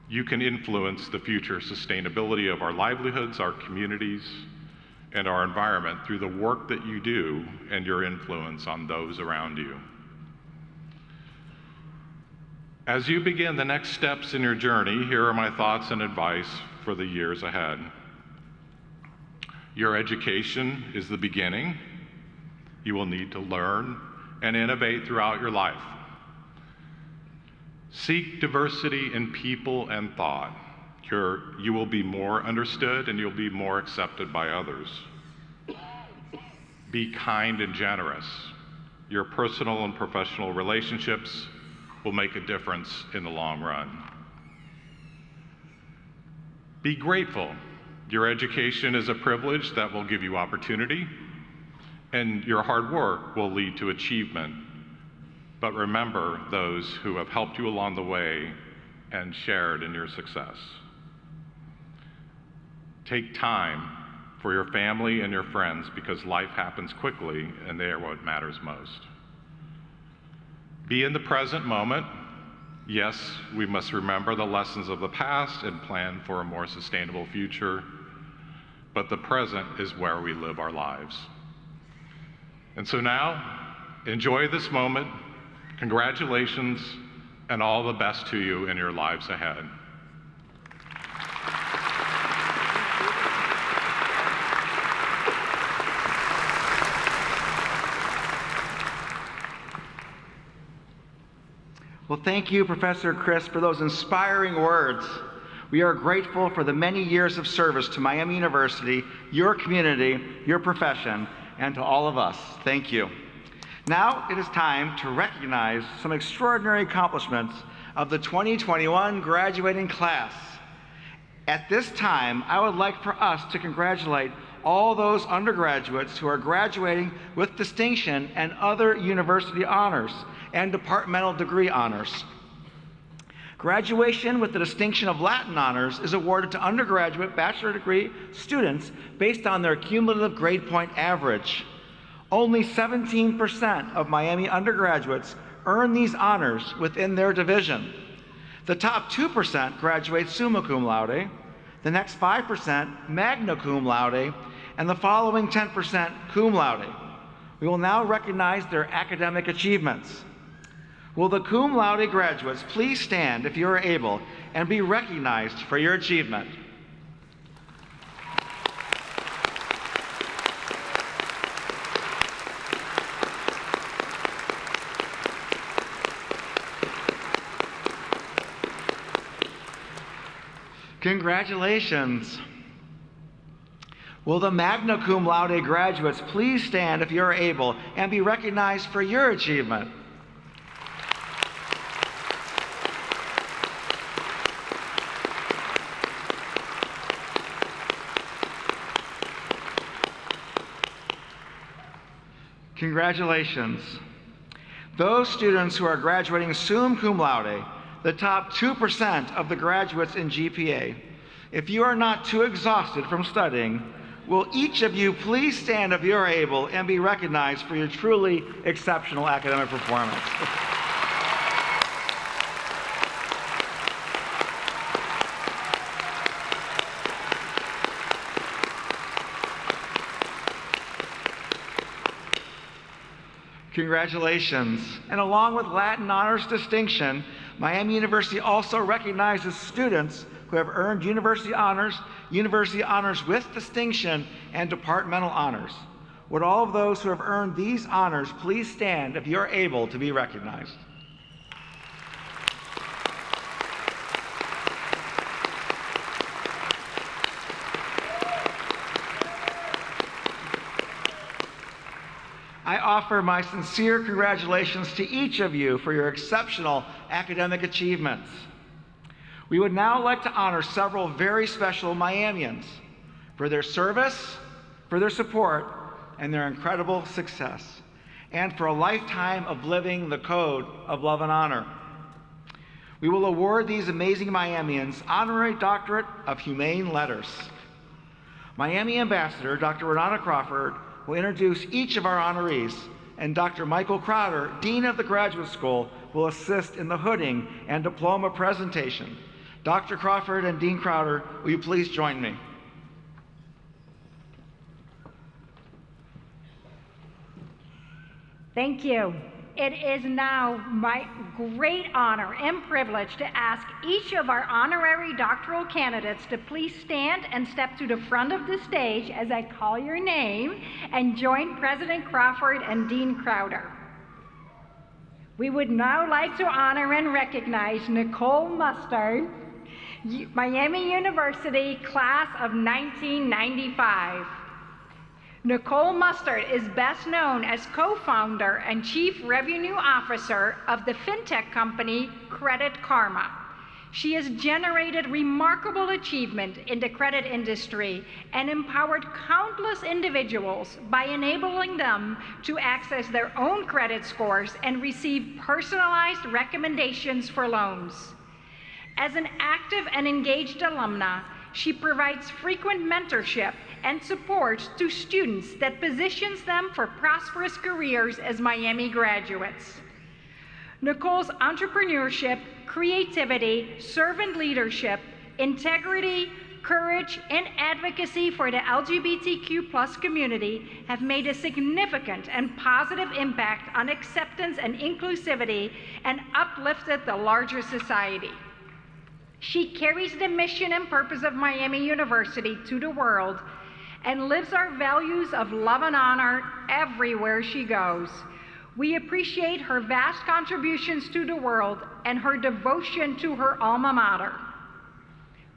Speaker 9: you can influence the future sustainability of our livelihoods, our communities, and our environment through the work that you do and your influence on those around you. As you begin the next steps in your journey, here are my thoughts and advice for the years ahead. Your education is the beginning. You will need to learn and innovate throughout your life. Seek diversity in people and thought. You will be more understood and you'll be more accepted by others. Be kind and generous. Your personal and professional relationships will make a difference in the long run. Be grateful. Your education is a privilege that will give you opportunity, and your hard work will lead to achievement but remember those who have helped you along the way and shared in your success. Take time for your family and your friends because life happens quickly and they are what matters most. Be in the present moment. Yes, we must remember the lessons of the past and plan for a more sustainable future, but the present is where we live our lives. And so now, enjoy this moment. Congratulations, and all the best to you in your lives ahead.
Speaker 5: Well, thank you, Professor Chris, for those inspiring words. We are grateful for the many years of service to Miami University, your community, your profession, and to all of us. Thank you. Now it is time to recognize some extraordinary accomplishments of the 2021 graduating class. At this time, I would like for us to congratulate all those undergraduates who are graduating with distinction and other university honors and departmental degree honors. Graduation with the distinction of Latin honors is awarded to undergraduate bachelor degree students based on their cumulative grade point average. Only 17% of Miami undergraduates earn these honors within their division. The top 2% graduate summa cum laude, the next 5% magna cum laude, and the following 10% cum laude. We will now recognize their academic achievements. Will the cum laude graduates please stand if you are able and be recognized for your achievement? Congratulations. Will the magna cum laude graduates please stand if you are able and be recognized for your achievement? Congratulations. Those students who are graduating summa cum laude, the top 2% of the graduates in GPA, if you are not too exhausted from studying, will each of you please stand if you are able and be recognized for your truly exceptional academic performance? Congratulations. And along with Latin honors distinction, Miami University also recognizes students who have earned university honors with distinction, and departmental honors. Would all of those who have earned these honors please stand if you are able to be recognized? I offer my sincere congratulations to each of you for your exceptional academic achievements. We would now like to honor several very special Miamians for their service, for their support, and their incredible success, and for a lifetime of living the code of love and honor. We will award these amazing Miamians Honorary Doctorate of Humane Letters. Miami Ambassador Dr. Renata Crawford will introduce each of our honorees, and Dr. Michael Crowder, Dean of the Graduate School, will assist in the hooding and diploma presentation. Dr. Crawford and Dean Crowder, will you please join me?
Speaker 8: Thank you. It is now my great honor and privilege to ask each of our honorary doctoral candidates to please stand and step to the front of the stage as I call your name and join President Crawford and Dean Crowder. We would now like to honor and recognize Nicole Mustard, Miami University class of 1995. Nicole Mustard is best known as co-founder and chief revenue officer of the fintech company Credit Karma. She has generated remarkable achievement in the credit industry and empowered countless individuals by enabling them to access their own credit scores and receive personalized recommendations for loans. As an active and engaged alumna, she provides frequent mentorship and support to students that positions them for prosperous careers as Miami graduates. Nicole's entrepreneurship, creativity, servant leadership, integrity, courage, and advocacy for the LGBTQ+ community have made a significant and positive impact on acceptance and inclusivity and uplifted the larger society. She carries the mission and purpose of Miami University to the world and lives our values of love and honor everywhere she goes. We appreciate her vast contributions to the world and her devotion to her alma mater.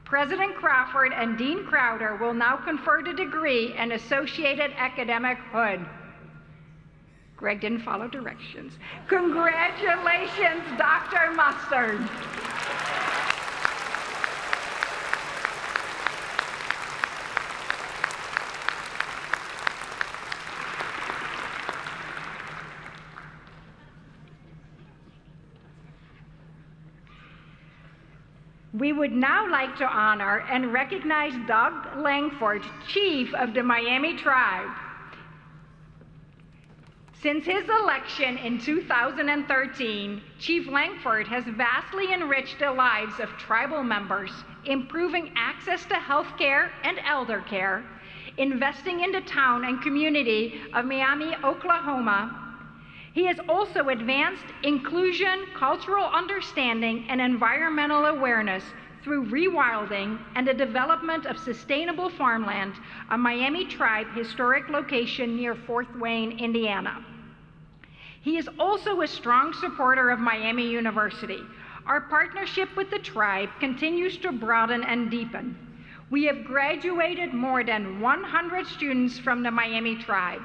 Speaker 8: President Crawford and Dean Crowder will now confer the degree and associated academic hood. Greg didn't follow directions. Congratulations, Dr. Mustard. We would now like to honor and recognize Doug Langford, Chief of the Miami Tribe. Since his election in 2013, Chief Langford has vastly enriched the lives of tribal members, improving access to health care and elder care, investing in the town and community of Miami, Oklahoma. He has also advanced inclusion, cultural understanding, and environmental awareness through rewilding and the development of sustainable farmland, a Miami Tribe historic location near Fort Wayne, Indiana. He is also a strong supporter of Miami University. Our partnership with the tribe continues to broaden and deepen. We have graduated more than 100 students from the Miami Tribe.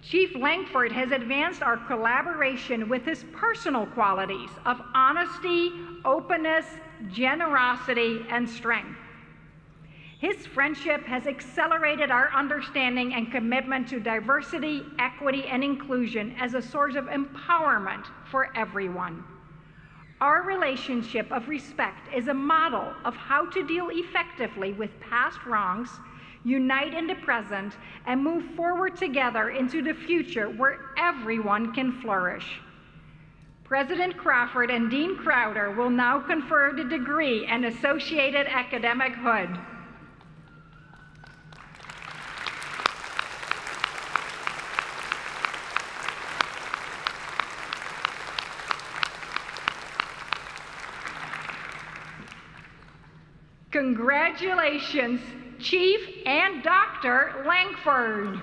Speaker 8: Chief Langford has advanced our collaboration with his personal qualities of honesty, openness, generosity, and strength. His friendship has accelerated our understanding and commitment to diversity, equity, and inclusion as a source of empowerment for everyone. Our relationship of respect is a model of how to deal effectively with past wrongs, unite in the present, and move forward together into the future where everyone can flourish. President Crawford and Dean Crowder will now confer the degree and associated academic hood. Congratulations, Chief and Dr. Langford.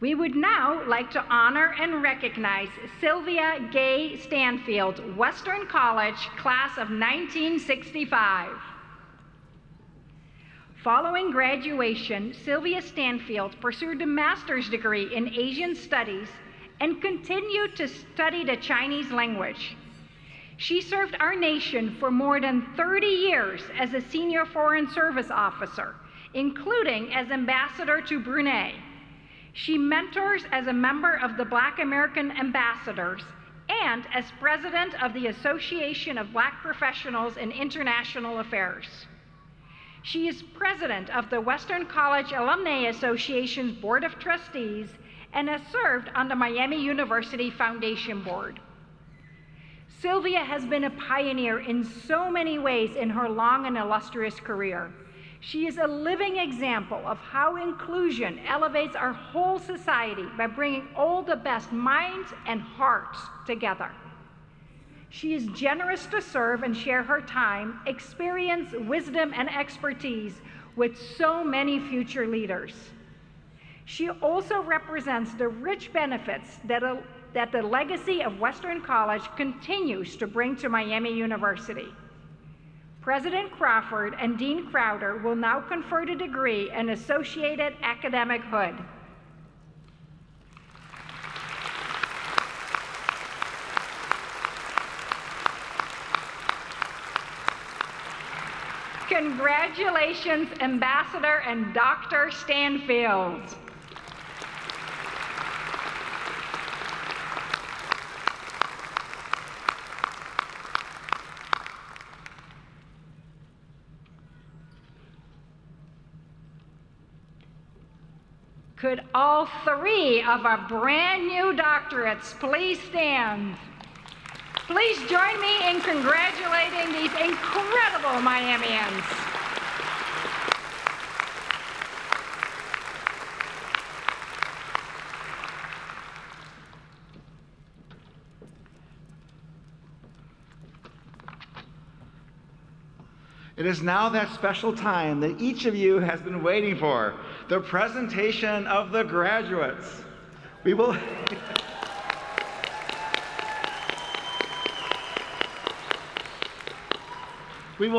Speaker 8: We would now like to honor and recognize Sylvia Gay Stanfield, Western College, class of 1965. Following graduation, Sylvia Stanfield pursued a master's degree in Asian Studies and continued to study the Chinese language. She served our nation for more than 30 years as a senior foreign service officer, including as ambassador to Brunei. She mentors as a member of the Black American Ambassadors and as president of the Association of Black Professionals in International Affairs. She is president of the Western College Alumni Association's Board of Trustees and has served on the Miami University Foundation Board. Sylvia has been a pioneer in so many ways in her long and illustrious career. She is a living example of how inclusion elevates our whole society by bringing all the best minds and hearts together. She is generous to serve and share her time, experience, wisdom, and expertise with so many future leaders. She also represents the rich benefits that the legacy of Western College continues to bring to Miami University. President Crawford and Dean Crowder will now confer a degree and associated academic hood. Congratulations, Ambassador and Dr. Stanfield. Could all three of our brand new doctorates please stand? Please join me in congratulating these incredible Miamians.
Speaker 5: It is now that special time that each of you has been waiting for, the presentation of the graduates. We will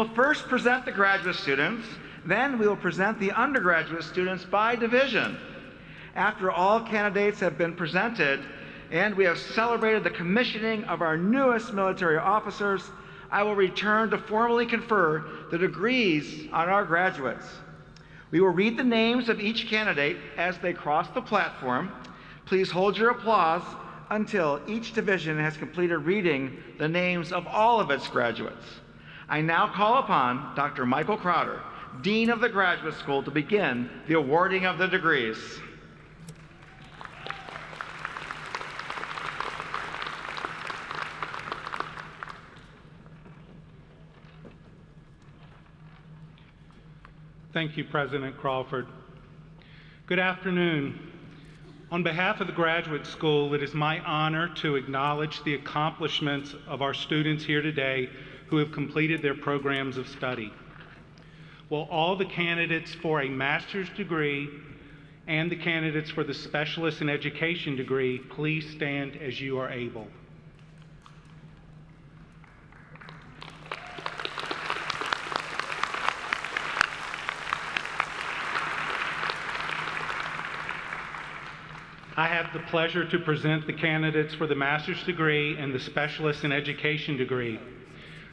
Speaker 5: first present the graduate students, then we will present the undergraduate students by division. After all candidates have been presented and we have celebrated the commissioning of our newest military officers, I will return to formally confer the degrees on our graduates. We will read the names of each candidate as they cross the platform. Please hold your applause until each division has completed reading the names of all of its graduates. I now call upon Dr. Michael Crowder, Dean of the Graduate School, to begin the awarding of the degrees.
Speaker 10: Thank you, President Crawford. Good afternoon. On behalf of the Graduate School, it is my honor to acknowledge the accomplishments of our students here today who have completed their programs of study. Will all the candidates for a master's degree and the candidates for the Specialist in Education degree please stand as you are able. I have the pleasure to present the candidates for the master's degree and the Specialist in Education degree.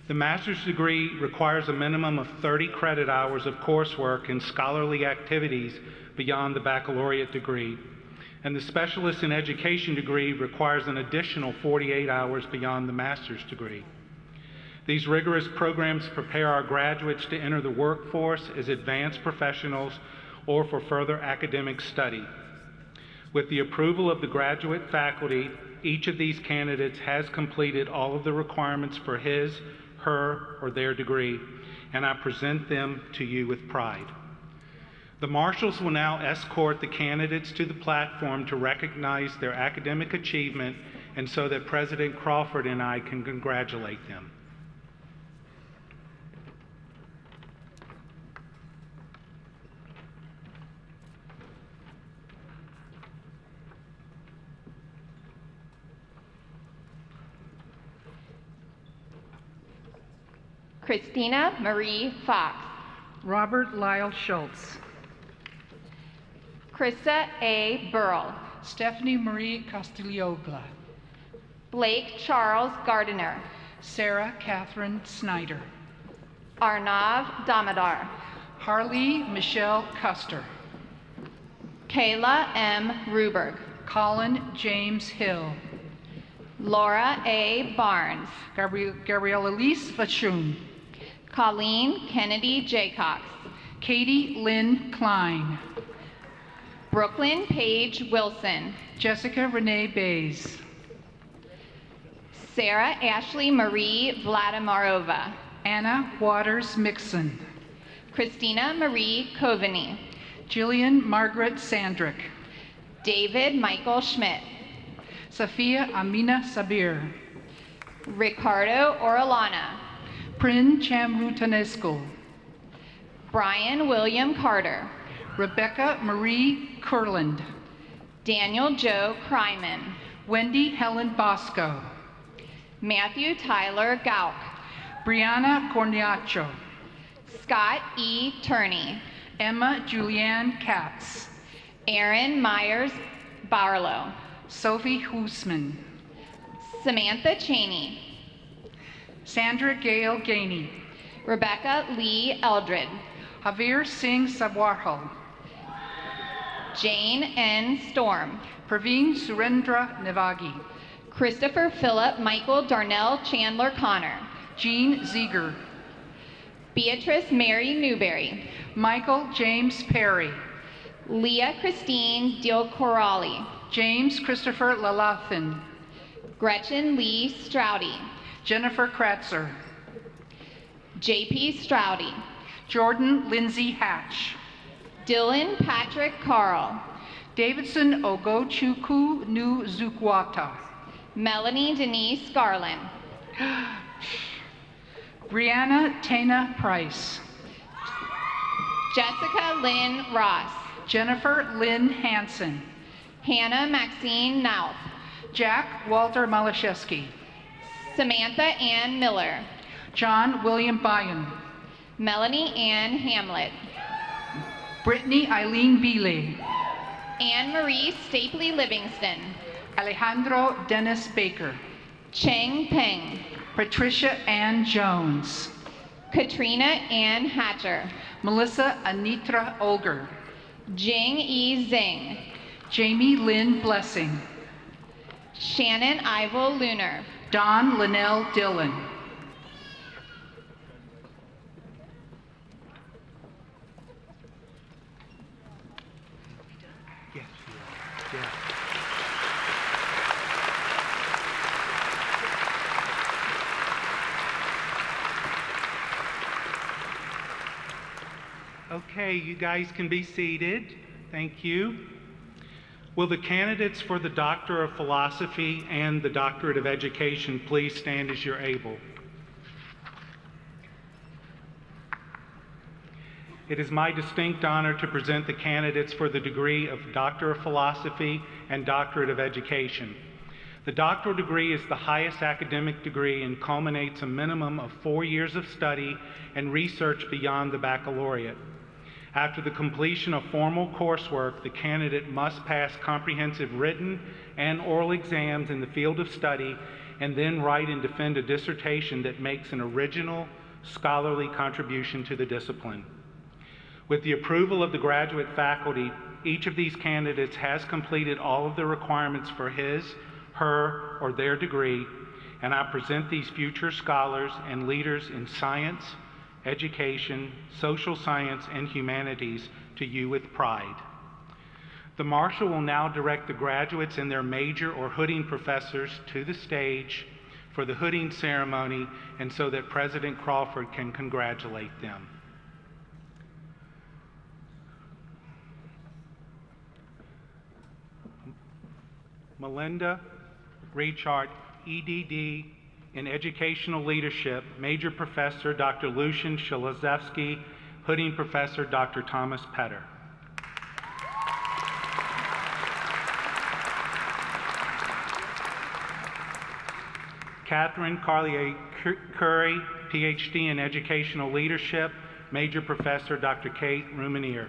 Speaker 10: The master's degree requires a minimum of 30 credit hours of coursework and scholarly activities beyond the baccalaureate degree, and the Specialist in Education degree requires an additional 48 hours beyond the master's degree. These rigorous programs prepare our graduates to enter the workforce as advanced professionals or for further academic study. With the approval of the graduate faculty, each of these candidates has completed all of the requirements for his, her, or their degree, and I present them to you with pride. The marshals will now escort the candidates to the platform to recognize their academic achievement and so that President Crawford and I can congratulate them.
Speaker 11: Christina Marie Fox.
Speaker 12: Robert Lyle Schultz.
Speaker 11: Krista A. Burrell.
Speaker 12: Stephanie Marie Castigliogla.
Speaker 11: Blake Charles Gardiner.
Speaker 12: Sarah Catherine Snyder.
Speaker 11: Arnav Damodar.
Speaker 12: Harley Michelle Custer.
Speaker 11: Kayla M. Ruberg.
Speaker 12: Colin James Hill.
Speaker 11: Laura A. Barnes.
Speaker 12: Gabriella Elise Vachon.
Speaker 11: Colleen Kennedy Jaycox.
Speaker 12: Katie Lynn Klein.
Speaker 11: Brooklyn Paige Wilson.
Speaker 12: Jessica Renee Bays.
Speaker 11: Sarah Ashley Marie Vladimirova.
Speaker 12: Anna Waters Mixon.
Speaker 11: Christina Marie Coveney.
Speaker 12: Jillian Margaret Sandrick.
Speaker 11: David Michael Schmidt.
Speaker 12: Safia Amina Sabir.
Speaker 11: Ricardo Orellana.
Speaker 12: Prin Chamrutanesco.
Speaker 11: Brian William Carter.
Speaker 12: Rebecca Marie Kurland.
Speaker 11: Daniel Joe Kryman.
Speaker 12: Wendy Helen Bosco.
Speaker 11: Matthew Tyler Gauk.
Speaker 12: Brianna Corniacho.
Speaker 11: Scott E. Turney.
Speaker 12: Emma Julianne Katz.
Speaker 11: Aaron Myers Barlow.
Speaker 12: Sophie Hoosman.
Speaker 11: Samantha Cheney.
Speaker 12: Sandra Gale Gainey.
Speaker 11: Rebecca Lee Eldred.
Speaker 12: Javier Singh Sabwarhal.
Speaker 11: Jane N. Storm.
Speaker 12: Praveen Surendra Nevagi.
Speaker 11: Christopher Philip Michael Darnell Chandler Connor.
Speaker 12: Jean Ziegler.
Speaker 11: Beatrice Mary Newberry.
Speaker 12: Michael James Perry.
Speaker 11: Leah Christine Diel-Corrali.
Speaker 12: James Christopher Lalathan.
Speaker 11: Gretchen Lee Stroudy.
Speaker 12: Jennifer Kratzer.
Speaker 11: J.P. Stroudy.
Speaker 12: Jordan Lindsay Hatch.
Speaker 11: Dylan Patrick Carl.
Speaker 12: Davidson Ogochukwu Nu Zukwata.
Speaker 11: Melanie Denise Garland.
Speaker 12: Brianna Tana Price.
Speaker 11: Jessica Lynn Ross.
Speaker 12: Jennifer Lynn Hansen.
Speaker 11: Hannah Maxine Nauth.
Speaker 12: Jack Walter Malashewski.
Speaker 11: Samantha Ann Miller.
Speaker 12: John William Byon.
Speaker 11: Melanie Ann Hamlet.
Speaker 12: Brittany Eileen Beeley.
Speaker 11: Anne Marie Stapley Livingston.
Speaker 12: Alejandro Dennis Baker.
Speaker 11: Cheng Peng.
Speaker 12: Patricia Ann Jones.
Speaker 11: Katrina Ann Hatcher.
Speaker 12: Melissa Anitra Olger.
Speaker 11: Jing E. Zing.
Speaker 12: Jamie Lynn Blessing.
Speaker 11: Shannon Ivo Lunar.
Speaker 12: Don Linnell Dillon.
Speaker 10: Yes, yeah. Okay, you guys can be seated. Thank you. Will the candidates for the Doctor of Philosophy and the Doctorate of Education please stand as you're able? It is my distinct honor to present the candidates for the degree of Doctor of Philosophy and Doctorate of Education. The doctoral degree is the highest academic degree and culminates a minimum of 4 years of study and research beyond the baccalaureate. After the completion of formal coursework, the candidate must pass comprehensive written and oral exams in the field of study and then write and defend a dissertation that makes an original scholarly contribution to the discipline. With the approval of the graduate faculty, each of these candidates has completed all of the requirements for his, her, or their degree, and I present these future scholars and leaders in science, education, social science, and humanities to you with pride. The marshal will now direct the graduates and their major or hooding professors to the stage for the hooding ceremony and so that President Crawford can congratulate them. Melinda Reichart, EDD in Educational Leadership, Major Professor Dr. Lucian Shalazewski, Hooding Professor Dr. Thomas Petter. Catherine Carlier-Curry, PhD in Educational Leadership, Major Professor Dr. Kate Rumanier.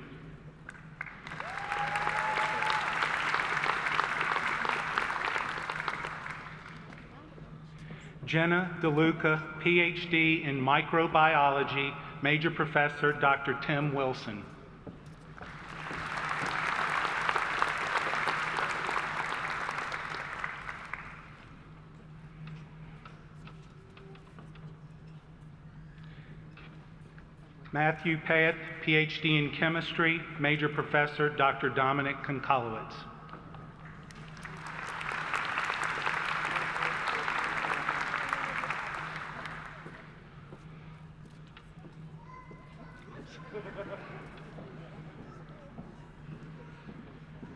Speaker 10: Jenna DeLuca, PhD in Microbiology, Major Professor Dr. Tim Wilson. Matthew Payet, PhD in Chemistry, Major Professor Dr. Dominic Konkolowitz.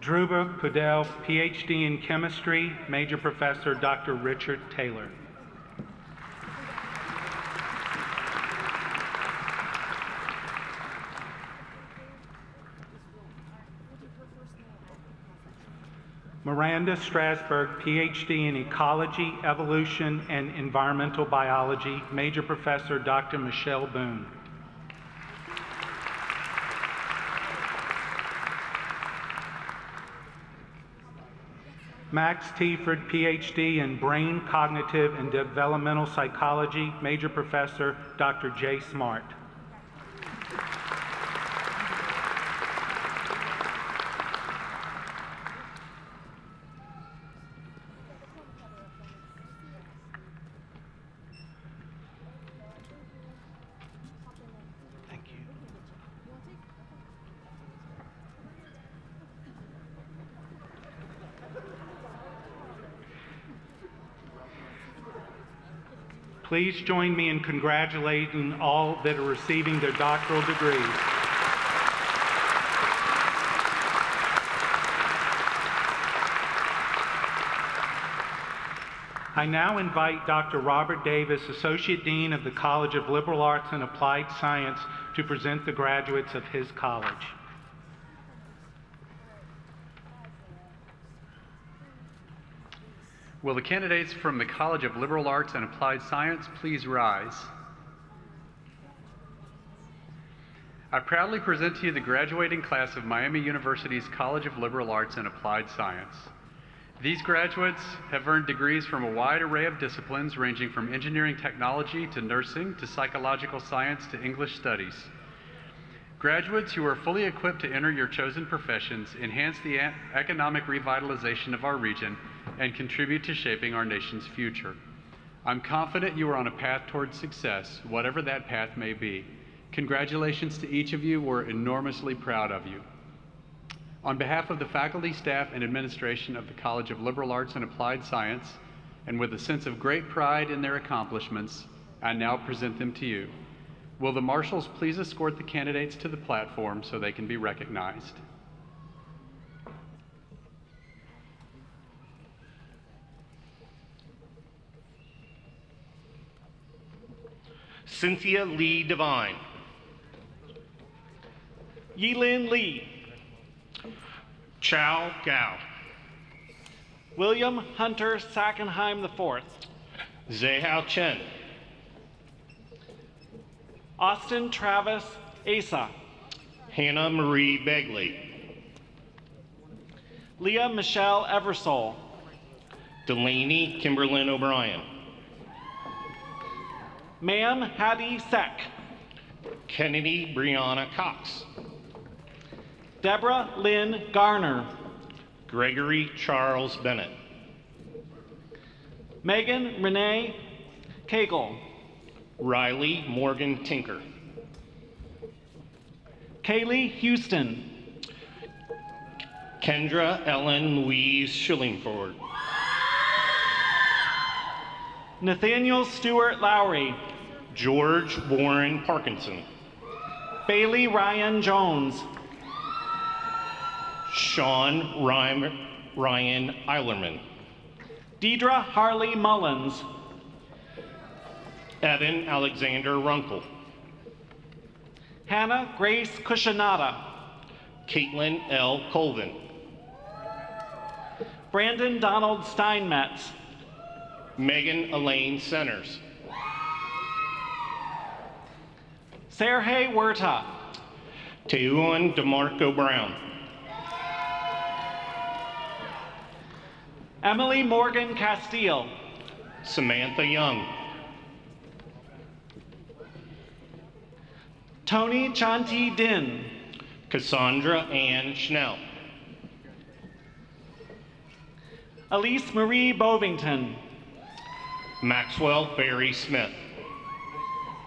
Speaker 10: Dhruva Pudel, PhD in Chemistry, Major Professor Dr. Richard Taylor. Miranda Strasberg, PhD in Ecology, Evolution, and Environmental Biology, Major Professor Dr. Michelle Boone. Max Tieford, PhD in Brain, Cognitive, and Developmental Psychology, Major Professor Dr. Jay Smart. Please join me in congratulating all that are receiving their doctoral degrees. I now invite Dr. Robert Davis, Associate Dean of the College of Liberal Arts and Applied Science, to present the graduates of his college.
Speaker 13: Will the candidates from the College of Liberal Arts and Applied Science please rise? I proudly present to you the graduating class of Miami University's College of Liberal Arts and Applied Science. These graduates have earned degrees from a wide array of disciplines ranging from engineering technology to nursing to psychological science to English studies. Graduates who are fully equipped to enter your chosen professions enhance the economic revitalization of our region and contribute to shaping our nation's future. I'm confident you are on a path towards success, whatever that path may be. Congratulations to each of you. We're enormously proud of you. On behalf of the faculty, staff, and administration of the College of Liberal Arts and Applied Science, and with a sense of great pride in their accomplishments, I now present them to you. Will the marshals please escort the candidates to the platform so they can be recognized?
Speaker 14: Cynthia Lee Devine.
Speaker 15: Yilin Lee.
Speaker 14: Chow Gao.
Speaker 15: William Hunter Sackenheim IV.
Speaker 14: Zehao Chen.
Speaker 15: Austin Travis Asa.
Speaker 14: Hannah Marie Begley.
Speaker 15: Leah Michelle Eversole.
Speaker 14: Delaney Kimberlyn O'Brien.
Speaker 15: Ma'am Hattie Seck.
Speaker 14: Kennedy Brianna Cox.
Speaker 15: Deborah Lynn Garner.
Speaker 14: Gregory Charles Bennett.
Speaker 15: Megan Renee Cagle.
Speaker 14: Riley Morgan Tinker.
Speaker 15: Kaylee Houston.
Speaker 14: Kendra Ellen Louise Schillingford.
Speaker 15: Nathaniel Stewart Lowry.
Speaker 14: George Warren Parkinson.
Speaker 15: Bailey Ryan Jones.
Speaker 14: Sean Ryan Eilerman.
Speaker 15: Deidre Harley Mullins.
Speaker 14: Evan Alexander Runkle.
Speaker 15: Hannah Grace Cushinada.
Speaker 14: Caitlin L. Colvin.
Speaker 15: Brandon Donald Steinmetz.
Speaker 14: Megan Elaine Centers.
Speaker 15: Sergey Huerta.
Speaker 14: Teuan DeMarco Brown.
Speaker 15: Emily Morgan Castile.
Speaker 14: Samantha Young.
Speaker 15: Tony Chanti Din.
Speaker 14: Cassandra Ann Schnell.
Speaker 15: Elise Marie Bovington.
Speaker 14: Maxwell Barry Smith.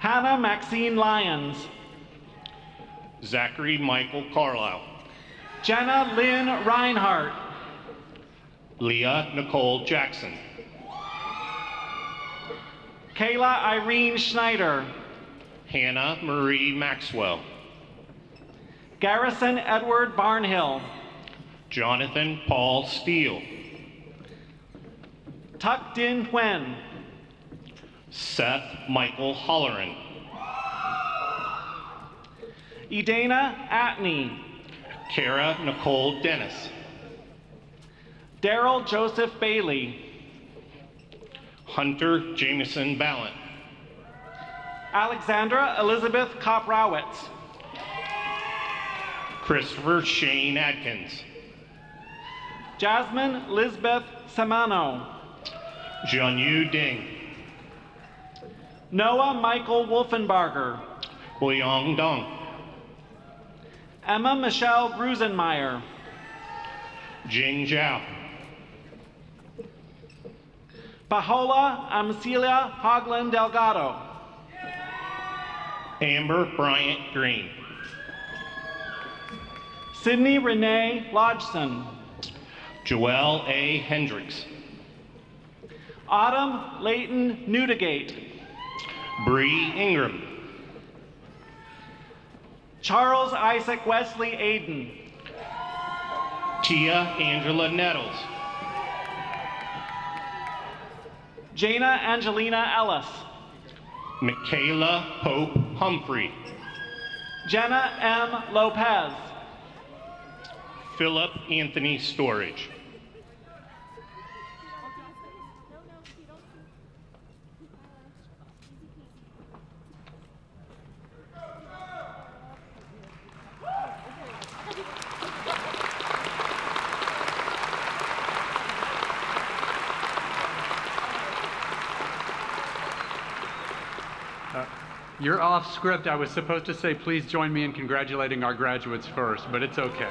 Speaker 15: Hannah Maxine Lyons.
Speaker 14: Zachary Michael Carlisle.
Speaker 15: Jenna Lynn Reinhardt.
Speaker 14: Leah Nicole Jackson.
Speaker 15: Kayla Irene Schneider.
Speaker 14: Hannah Marie Maxwell.
Speaker 15: Garrison Edward Barnhill.
Speaker 14: Jonathan Paul Steele.
Speaker 15: Tuck Din Huen.
Speaker 14: Seth Michael Holleran.
Speaker 15: Edana Atney.
Speaker 14: Kara Nicole Dennis.
Speaker 15: Daryl Joseph Bailey.
Speaker 14: Hunter Jameson Ballant.
Speaker 15: Alexandra Elizabeth Koprowitz.
Speaker 14: Christopher Shane Adkins.
Speaker 15: Jasmine Lisbeth Samano.
Speaker 14: Jianyu Ding.
Speaker 15: Noah Michael Wolfenbarger.
Speaker 14: Huiyang Dong.
Speaker 15: Emma Michelle Grusenmeyer.
Speaker 14: Jing Zhao.
Speaker 15: Paola Amcilia Hoagland Delgado.
Speaker 14: Amber Bryant Green.
Speaker 15: Sydney Renee Lodgson.
Speaker 14: Joelle A. Hendricks.
Speaker 15: Autumn Leighton Newdigate.
Speaker 14: Bree Ingram.
Speaker 15: Charles Isaac Wesley Aiden.
Speaker 14: Tia Angela Nettles.
Speaker 15: Jana Angelina Ellis.
Speaker 14: Michaela Pope Humphrey.
Speaker 15: Jenna M. Lopez.
Speaker 14: Philip Anthony Storage.
Speaker 13: You're off script. I was supposed to say, please join me in congratulating our graduates first, but it's okay.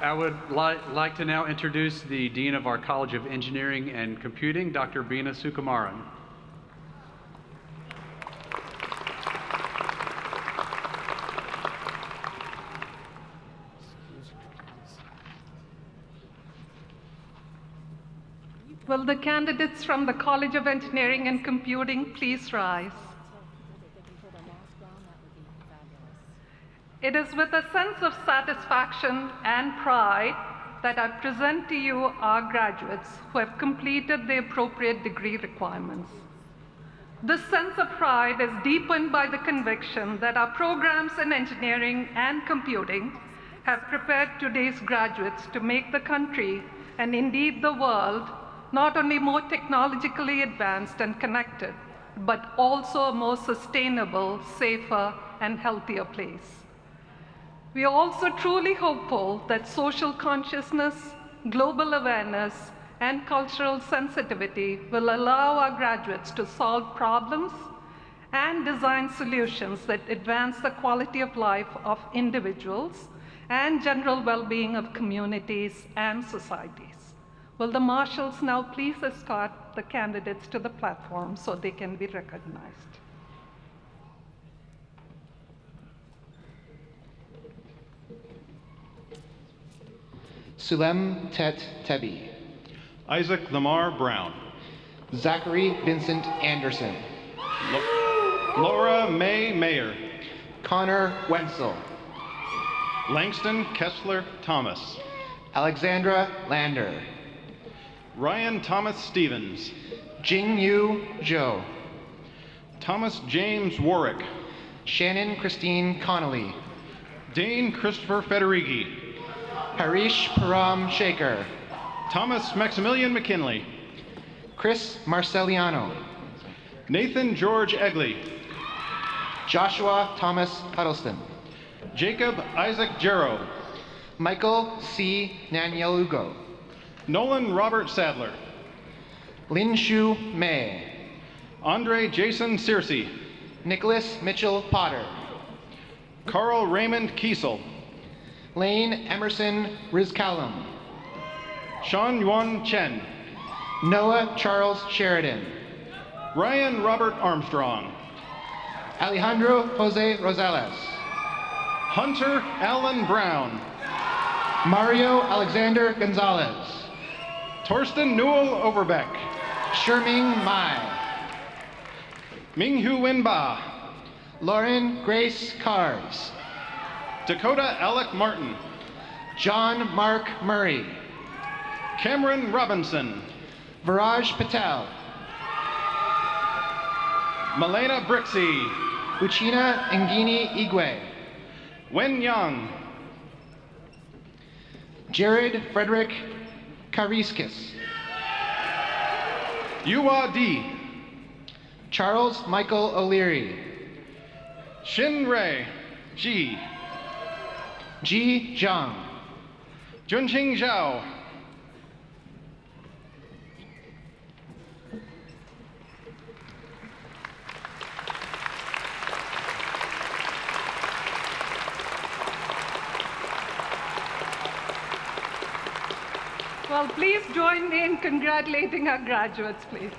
Speaker 13: I would like to now introduce the Dean of our College of Engineering and Computing, Dr. Beena Sukumaran.
Speaker 16: Will the candidates from the College of Engineering and Computing please rise? It is with a sense of satisfaction and pride that I present to you our graduates who have completed the appropriate degree requirements. This sense of pride is deepened by the conviction that our programs in engineering and computing have prepared today's graduates to make the country, and indeed the world, not only more technologically advanced and connected, but also a more sustainable, safer, and healthier place. We are also truly hopeful that social consciousness, global awareness, and cultural sensitivity will allow our graduates to solve problems and design solutions that advance the quality of life of individuals and general well-being of communities and societies. Will the marshals now please escort the candidates to the platform so they can be recognized?
Speaker 17: Sulem Tet Tebi.
Speaker 18: Isaac Lamar Brown.
Speaker 17: Zachary Vincent Anderson.
Speaker 18: Laura May Mayer.
Speaker 17: Connor Wenzel.
Speaker 18: Langston Kessler Thomas.
Speaker 17: Alexandra Lander.
Speaker 18: Ryan Thomas Stevens.
Speaker 17: Jingyu Zhou.
Speaker 18: Thomas James Warwick.
Speaker 17: Shannon Christine Connolly.
Speaker 18: Dane Christopher Federighi.
Speaker 17: Harish Param Shaker.
Speaker 18: Thomas Maximilian McKinley.
Speaker 17: Chris Marceliano.
Speaker 18: Nathan George Egley.
Speaker 17: Joshua Thomas Huddleston.
Speaker 18: Jacob Isaac Jarrow.
Speaker 17: Michael C. Nanyalugo.
Speaker 18: Nolan Robert Sadler.
Speaker 17: Linshu May.
Speaker 18: Andre Jason Searcy.
Speaker 17: Nicholas Mitchell Potter.
Speaker 18: Carl Raymond Kiesel.
Speaker 17: Lane Emerson Rizkalum.
Speaker 18: Sean Yuan Chen.
Speaker 17: Noah Charles Sheridan.
Speaker 18: Ryan Robert Armstrong.
Speaker 17: Alejandro Jose Rosales.
Speaker 18: Hunter Allen Brown.
Speaker 17: Mario Alexander Gonzalez.
Speaker 18: Torsten Newell Overbeck.
Speaker 17: Sherming Mai.
Speaker 18: Minghu Wen Ba.
Speaker 17: Lauren Grace Cars.
Speaker 18: Dakota Alec Martin.
Speaker 17: John Mark Murray.
Speaker 18: Cameron Robinson.
Speaker 17: Viraj Patel.
Speaker 18: Malena Brixey.
Speaker 17: Uchina Ngini Igwe.
Speaker 18: Wen Yang.
Speaker 17: Jared Frederick Kariskis.
Speaker 18: Yuwa Di.
Speaker 17: Charles Michael O'Leary.
Speaker 18: Shin Ray Ji.
Speaker 17: Ji Zhang.
Speaker 18: Junqing Zhao.
Speaker 16: Well, please join me in congratulating our graduates, please.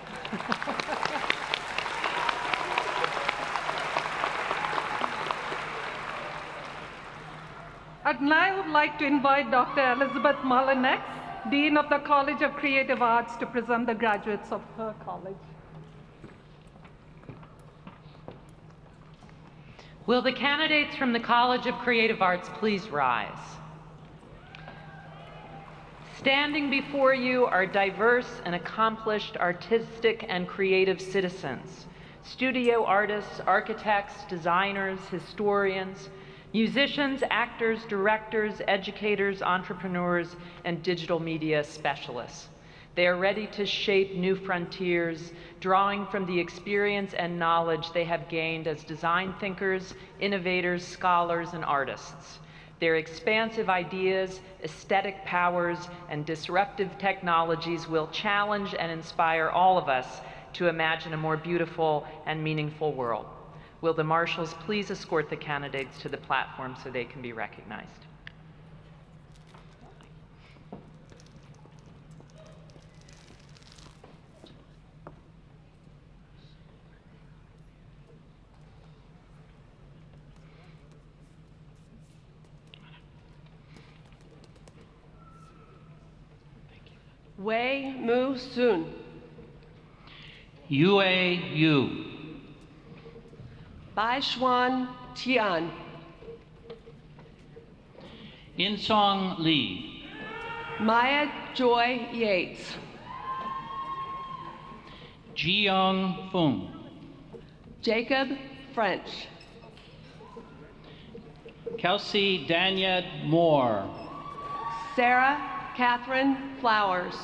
Speaker 16: And now I would like to invite Dr. Elizabeth Mullinex, Dean of the College of Creative Arts, to present the graduates of her college.
Speaker 19: Will the candidates from the College of Creative Arts please rise? Standing before you are diverse and accomplished artistic and creative citizens, studio artists, architects, designers, historians, musicians, actors, directors, educators, entrepreneurs, and digital media specialists. They are ready to shape new frontiers, drawing from the experience and knowledge they have gained as design thinkers, innovators, scholars, and artists. Their expansive ideas, aesthetic powers, and disruptive technologies will challenge and inspire all of us to imagine a more beautiful and meaningful world. Will the marshals please escort the candidates to the platform so they can be recognized?
Speaker 20: Wei Mu Sun.
Speaker 21: Yue Yu.
Speaker 20: Bai Xuan Tian.
Speaker 21: Insong Li.
Speaker 20: Maya Joy Yates.
Speaker 21: Jiyoung Fung.
Speaker 20: Jacob French.
Speaker 21: Kelsey Danya Moore.
Speaker 20: Sarah Catherine Flowers.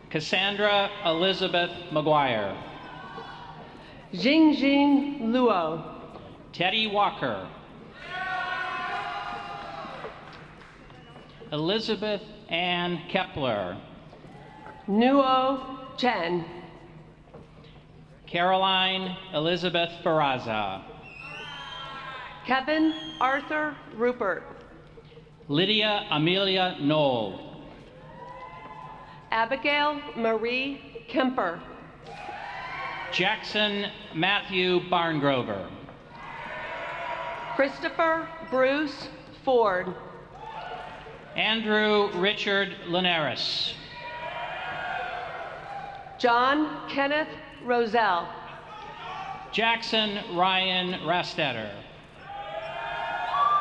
Speaker 21: Cassandra Elizabeth McGuire.
Speaker 20: Jingjing Luo.
Speaker 21: Teddy Walker. Elizabeth Ann Kepler.
Speaker 20: Nuo Chen.
Speaker 21: Caroline Elizabeth Ferraza.
Speaker 20: Kevin Arthur Rupert.
Speaker 21: Lydia Amelia Knoll.
Speaker 20: Abigail Marie Kemper.
Speaker 21: Jackson Matthew Barngrover.
Speaker 20: Christopher Bruce Ford.
Speaker 21: Andrew Richard Linares.
Speaker 20: John Kenneth Roselle.
Speaker 21: Jackson Ryan Rastetter.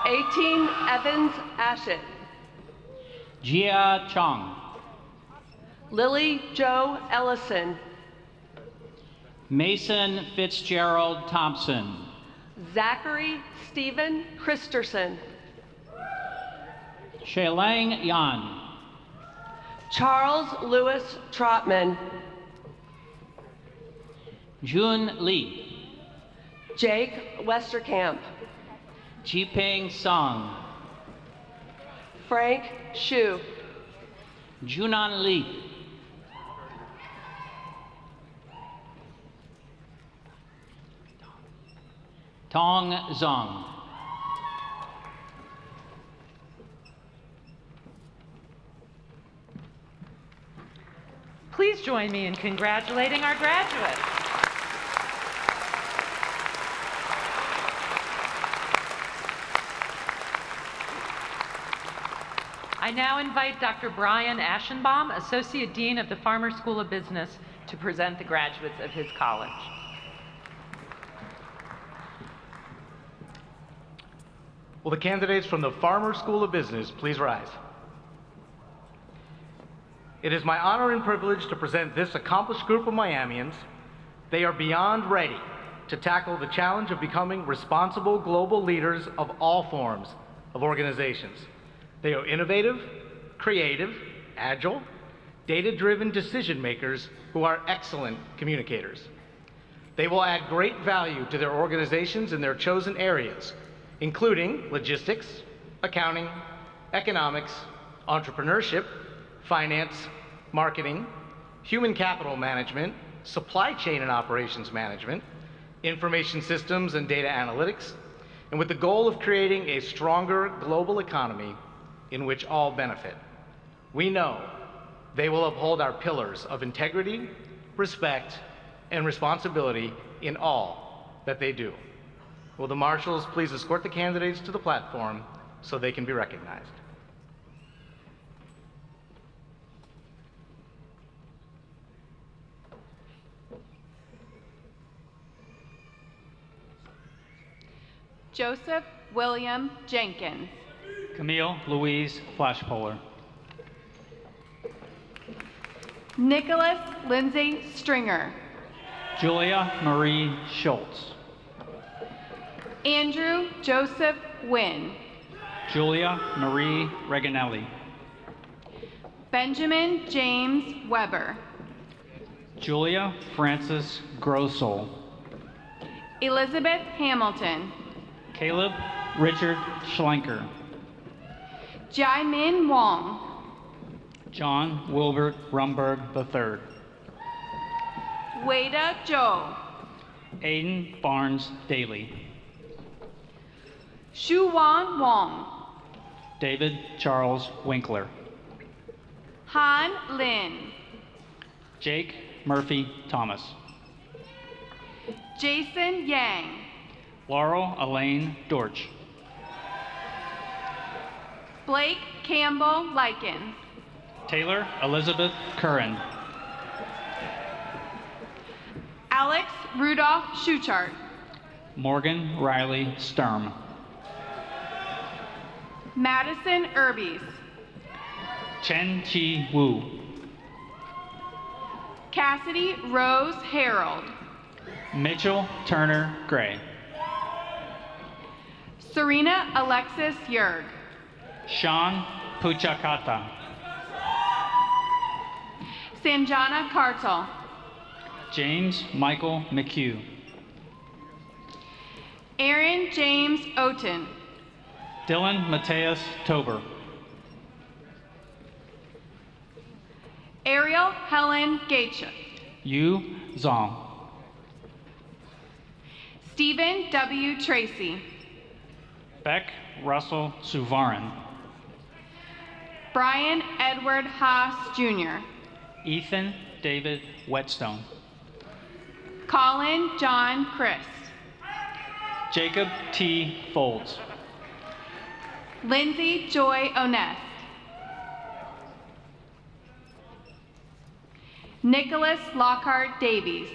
Speaker 20: 18 Evans Ashett.
Speaker 21: Jia Chong.
Speaker 20: Lily Jo Ellison.
Speaker 21: Mason Fitzgerald Thompson.
Speaker 20: Zachary Stephen Christerson.
Speaker 21: Shailang Yan.
Speaker 20: Charles Lewis Trotman.
Speaker 21: Jun Lee.
Speaker 20: Jake Westerkamp.
Speaker 21: Jiping Song.
Speaker 20: Frank Shu.
Speaker 21: Junan Lee. Tong Zong.
Speaker 19: Please join me in congratulating our graduates. I now invite Dr. Brian Aschenbaum, Associate Dean of the Farmer School of Business, to present the graduates of his college.
Speaker 22: Will the candidates from the Farmer School of Business please rise? It is my honor and privilege to present this accomplished group of Miamians. They are beyond ready to tackle the challenge of becoming responsible global leaders of all forms,
Speaker 1: of organizations. They are innovative, creative, agile, data-driven decision makers who are excellent communicators. They will add great value to their organizations in their chosen areas, including logistics, accounting, economics, entrepreneurship, finance, marketing, human capital management, supply chain and operations management, information systems and data analytics, and with the goal of creating a stronger global economy in which all benefit. We know they will uphold our pillars of integrity, respect, and responsibility in all that they do. Will the marshals please escort the candidates to the platform so they can be recognized?
Speaker 2: Joseph William Jenkins.
Speaker 22: Camille Louise Flashpolar.
Speaker 2: Nicholas Lindsay Stringer.
Speaker 22: Julia Marie Schultz.
Speaker 2: Andrew Joseph Wynn.
Speaker 22: Julia Marie Reganelli.
Speaker 2: Benjamin James Weber.
Speaker 22: Julia Francis Grossel.
Speaker 2: Elizabeth Hamilton.
Speaker 22: Caleb Richard Schlenker.
Speaker 2: Jai-Min Wong.
Speaker 22: John Wilbert Rumberg III.
Speaker 2: Wada Zhou.
Speaker 22: Aiden Barnes Daly.
Speaker 2: Shuwan Wong.
Speaker 22: David Charles Winkler.
Speaker 2: Han Lin.
Speaker 22: Jake Murphy Thomas.
Speaker 2: Jason Yang.
Speaker 22: Laurel Elaine Dorch.
Speaker 2: Blake Campbell Likens.
Speaker 22: Taylor Elizabeth Curran.
Speaker 2: Alex Rudolph Schuchart.
Speaker 22: Morgan Riley Sturm.
Speaker 2: Madison Urbies.
Speaker 22: Chen Chi Wu.
Speaker 2: Cassidy Rose Harold.
Speaker 22: Mitchell Turner Gray.
Speaker 2: Serena Alexis Yerg.
Speaker 22: Sean Puchakata.
Speaker 2: Sanjana Kartal.
Speaker 22: James Michael McHugh.
Speaker 2: Aaron James Oten.
Speaker 22: Dylan Mateus Tober.
Speaker 2: Ariel Helen Gacha.
Speaker 22: Yu Zong.
Speaker 2: Stephen W. Tracy.
Speaker 22: Beck Russell Suvaran.
Speaker 2: Brian Edward Haas Jr.
Speaker 22: Ethan David Whetstone.
Speaker 2: Colin John Chris.
Speaker 22: Jacob T. Folds.
Speaker 2: Lindsay Joy Onest. Nicholas Lockhart Davies.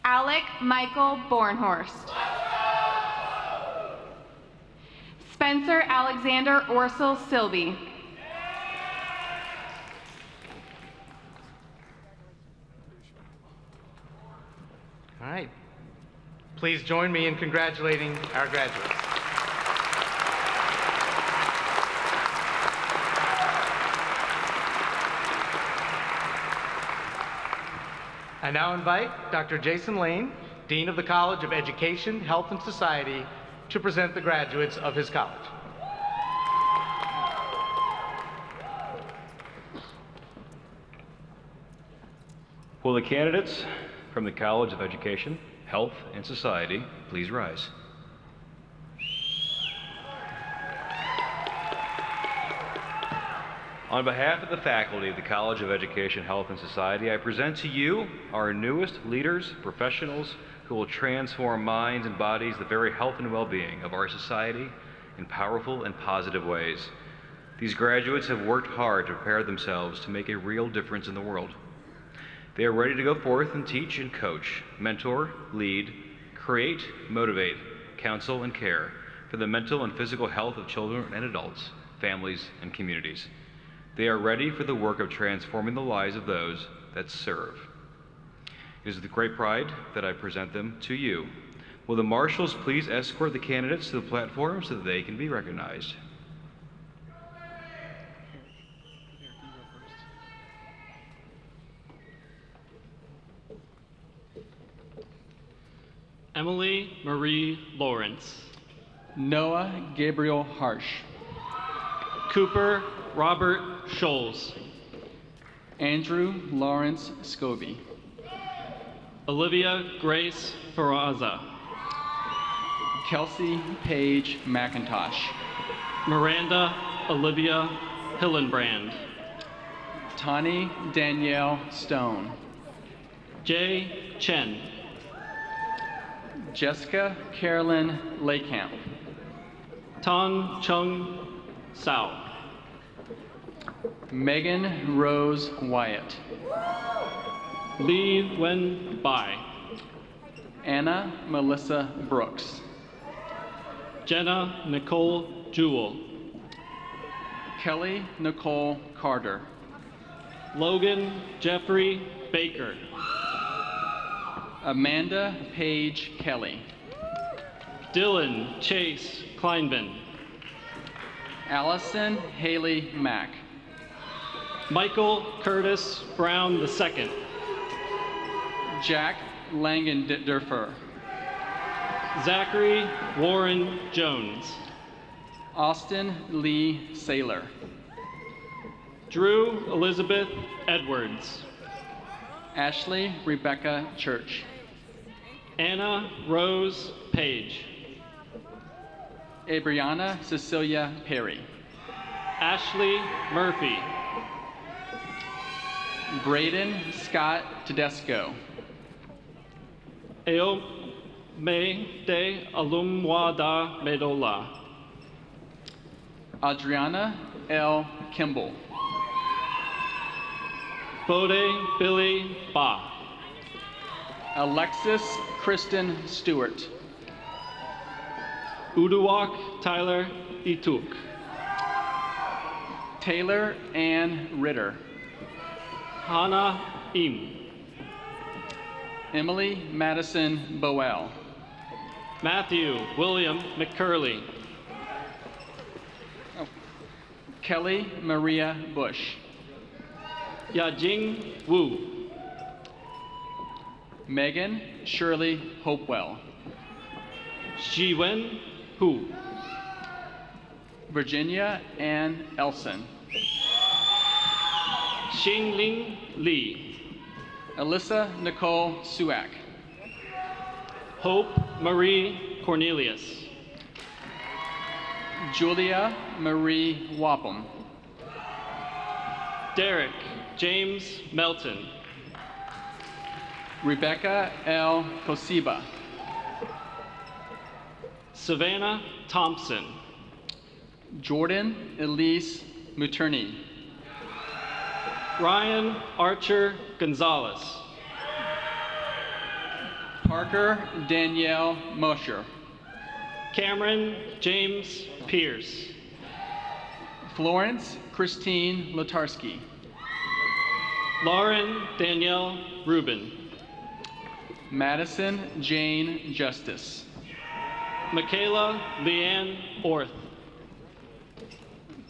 Speaker 2: Alec Michael Bornhorst. Spencer Alexander Orsel Silby.
Speaker 1: All right. Please join me in congratulating our graduates. I now invite Dr. Jason Lane, Dean of the College of Education, Health, and Society, to present the graduates of his college.
Speaker 19: Will the candidates from the College of Education, Health, and Society please rise? On behalf of the faculty of the College of Education, Health, and Society, I present to you our newest leaders, professionals who will transform minds and bodies, the very health and well-being of our society in powerful and positive ways. These graduates have worked hard to prepare themselves to make a real difference in the world. They are ready to go forth and teach and coach, mentor, lead, create, motivate, counsel, and care for the mental and physical health of children and adults, families, and communities. They are ready for the work of transforming the lives of those that serve. It is with great pride that I present them to you,
Speaker 3: Will the marshals please escort the candidates to the platform so that they can be recognized?
Speaker 4: Emily Marie Lawrence.
Speaker 19: Noah Gabriel Harsh.
Speaker 4: Cooper Robert Scholes.
Speaker 19: Andrew Lawrence Scobie.
Speaker 4: Olivia Grace Ferraza.
Speaker 19: Kelsey Paige McIntosh.
Speaker 4: Miranda Olivia Hillenbrand.
Speaker 19: Tani Danielle Stone.
Speaker 4: Jay Chen.
Speaker 19: Jessica Carolyn Laycamp.
Speaker 4: Tong Chung Sao.
Speaker 19: Megan Rose Wyatt.
Speaker 4: Lee Wen Bai.
Speaker 19: Anna Melissa Brooks.
Speaker 4: Jenna Nicole Jewell.
Speaker 19: Kelly Nicole Carter.
Speaker 4: Logan Jeffrey Baker.
Speaker 19: Amanda Paige Kelly.
Speaker 4: Dylan Chase Kleinben.
Speaker 19: Allison Haley Mack.
Speaker 4: Michael Curtis Brown II.
Speaker 19: Jack Langendorfer.
Speaker 4: Zachary Warren Jones.
Speaker 19: Austin Lee Saylor.
Speaker 4: Drew Elizabeth Edwards.
Speaker 19: Ashley Rebecca Church.
Speaker 4: Anna Rose Page.
Speaker 19: Abriana Cecilia Perry.
Speaker 4: Ashley Murphy.
Speaker 19: Braden Scott Tedesco.
Speaker 4: Eome de Alumwada Medola.
Speaker 19: Adriana L. Kimball.
Speaker 4: Bode Billy Ba.
Speaker 19: Alexis Kristen Stewart.
Speaker 4: Uduak Tyler Ituk.
Speaker 19: Taylor Ann Ritter.
Speaker 4: Hannah Im.
Speaker 19: Emily Madison Boel.
Speaker 4: Matthew William McCurley.
Speaker 19: Kelly Maria Bush.
Speaker 4: Yajing Wu.
Speaker 19: Megan Shirley Hopewell.
Speaker 4: Shiwen Hu.
Speaker 19: Virginia Ann Elson.
Speaker 4: Xingling Li.
Speaker 19: Alyssa Nicole Suak.
Speaker 4: Hope Marie Cornelius.
Speaker 19: Julia Marie Wapham.
Speaker 4: Derek James Melton.
Speaker 19: Rebecca L. Kosiba.
Speaker 4: Savannah Thompson.
Speaker 19: Jordan Elise Muterni.
Speaker 4: Ryan Archer Gonzalez.
Speaker 19: Parker Danielle Mosher.
Speaker 4: Cameron James Pierce.
Speaker 19: Florence Christine Lotarski.
Speaker 4: Lauren Danielle Rubin.
Speaker 19: Madison Jane Justice.
Speaker 4: Michaela Leanne Orth.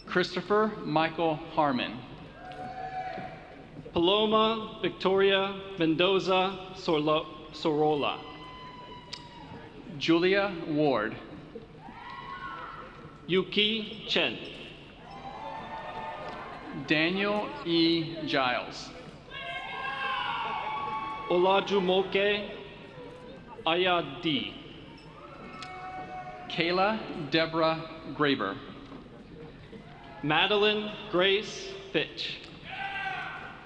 Speaker 19: Christopher Michael Harmon.
Speaker 4: Paloma Victoria Mendoza Sorola.
Speaker 19: Julia Ward.
Speaker 4: Yuki Chen.
Speaker 19: Daniel E. Giles.
Speaker 4: Olajumoke Ayadi.
Speaker 19: Kayla Deborah Graber.
Speaker 4: Madeline Grace Fitch.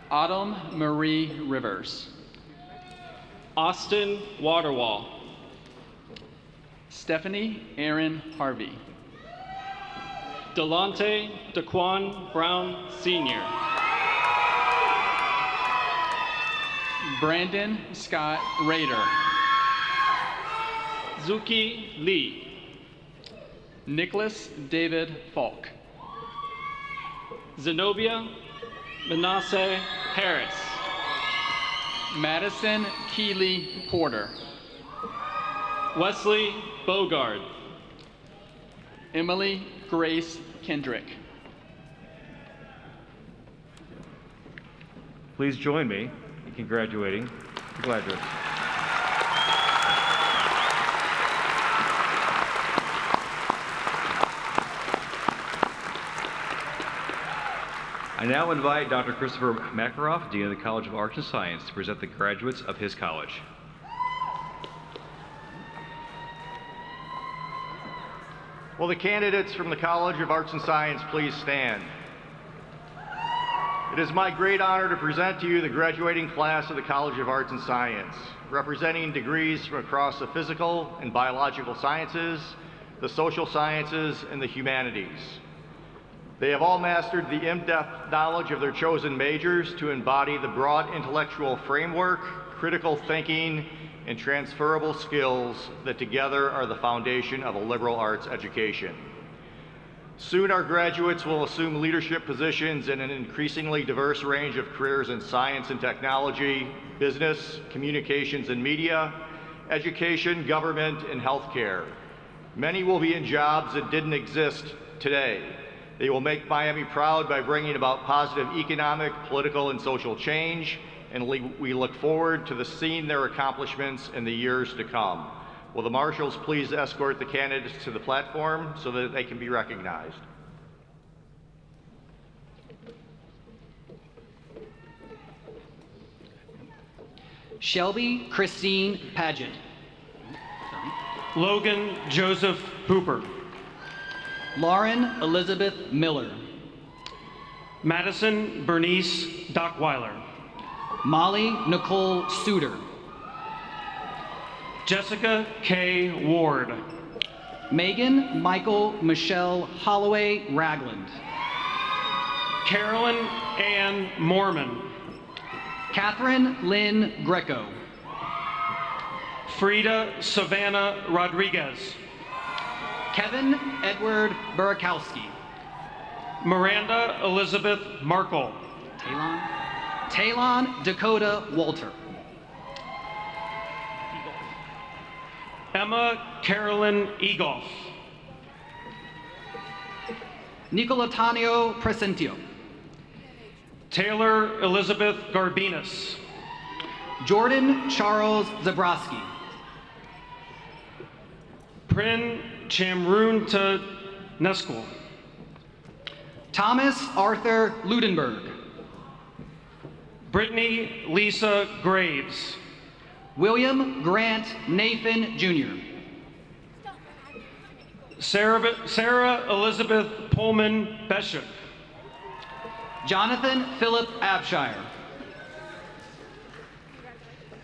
Speaker 19: Autumn Marie Rivers.
Speaker 4: Austin Waterwall.
Speaker 19: Stephanie Aaron Harvey.
Speaker 4: Delonte Daquan Brown Sr.
Speaker 19: Brandon Scott Rader.
Speaker 4: Zuki Lee.
Speaker 19: Nicholas David Falk.
Speaker 4: Zenobia Manasseh Harris.
Speaker 19: Madison Keeley Porter.
Speaker 4: Wesley Bogard.
Speaker 6: Emily Grace Kendrick.
Speaker 3: Please join me in congratulating the graduates. I now invite Dr. Christopher Makaroff, Dean of the College of Arts and Science, to present the graduates of his college.
Speaker 7: Will the candidates from the College of Arts and Science please stand? It is my great honor to present to you the graduating class of the College of Arts and Science, representing degrees from across the physical and biological sciences, the social sciences, and the humanities. They have all mastered the in-depth knowledge of their chosen majors to embody the broad intellectual framework, critical thinking, and transferable skills that together are the foundation of a liberal arts education. Soon our graduates will assume leadership positions in an increasingly diverse range of careers in science and technology, business, communications and media, education, government, and healthcare. Many will be in jobs that didn't exist today. They will make Miami proud by bringing about positive economic, political, and social change, and we look forward to seeing their accomplishments in the years to come. Will the marshals please escort the candidates to the platform so that they can be recognized?
Speaker 19: Shelby Christine Paget.
Speaker 14: Logan Joseph Hooper.
Speaker 19: Lauren Elizabeth Miller.
Speaker 14: Madison Bernice Dockweiler.
Speaker 19: Molly Nicole Suter.
Speaker 14: Jessica K. Ward.
Speaker 19: Megan Michael Michelle Holloway Ragland.
Speaker 14: Carolyn Ann Mormon.
Speaker 19: Catherine Lynn Greco.
Speaker 14: Frida Savannah Rodriguez.
Speaker 19: Kevin Edward Burakowski.
Speaker 14: Miranda Elizabeth Markle.
Speaker 19: Talon Dakota Walter.
Speaker 14: Emma Carolyn Egoff.
Speaker 19: Nicolatano Presentio.
Speaker 14: Taylor Elizabeth Garbinas.
Speaker 19: Jordan Charles Zabrowski.
Speaker 14: Prin Chamrunta Neskul.
Speaker 19: Thomas Arthur Ludenberg.
Speaker 14: Brittany Lisa Graves.
Speaker 19: William Grant Nathan Jr.
Speaker 14: Sarah Elizabeth Pullman Bishop.
Speaker 19: Jonathan Philip Abshire.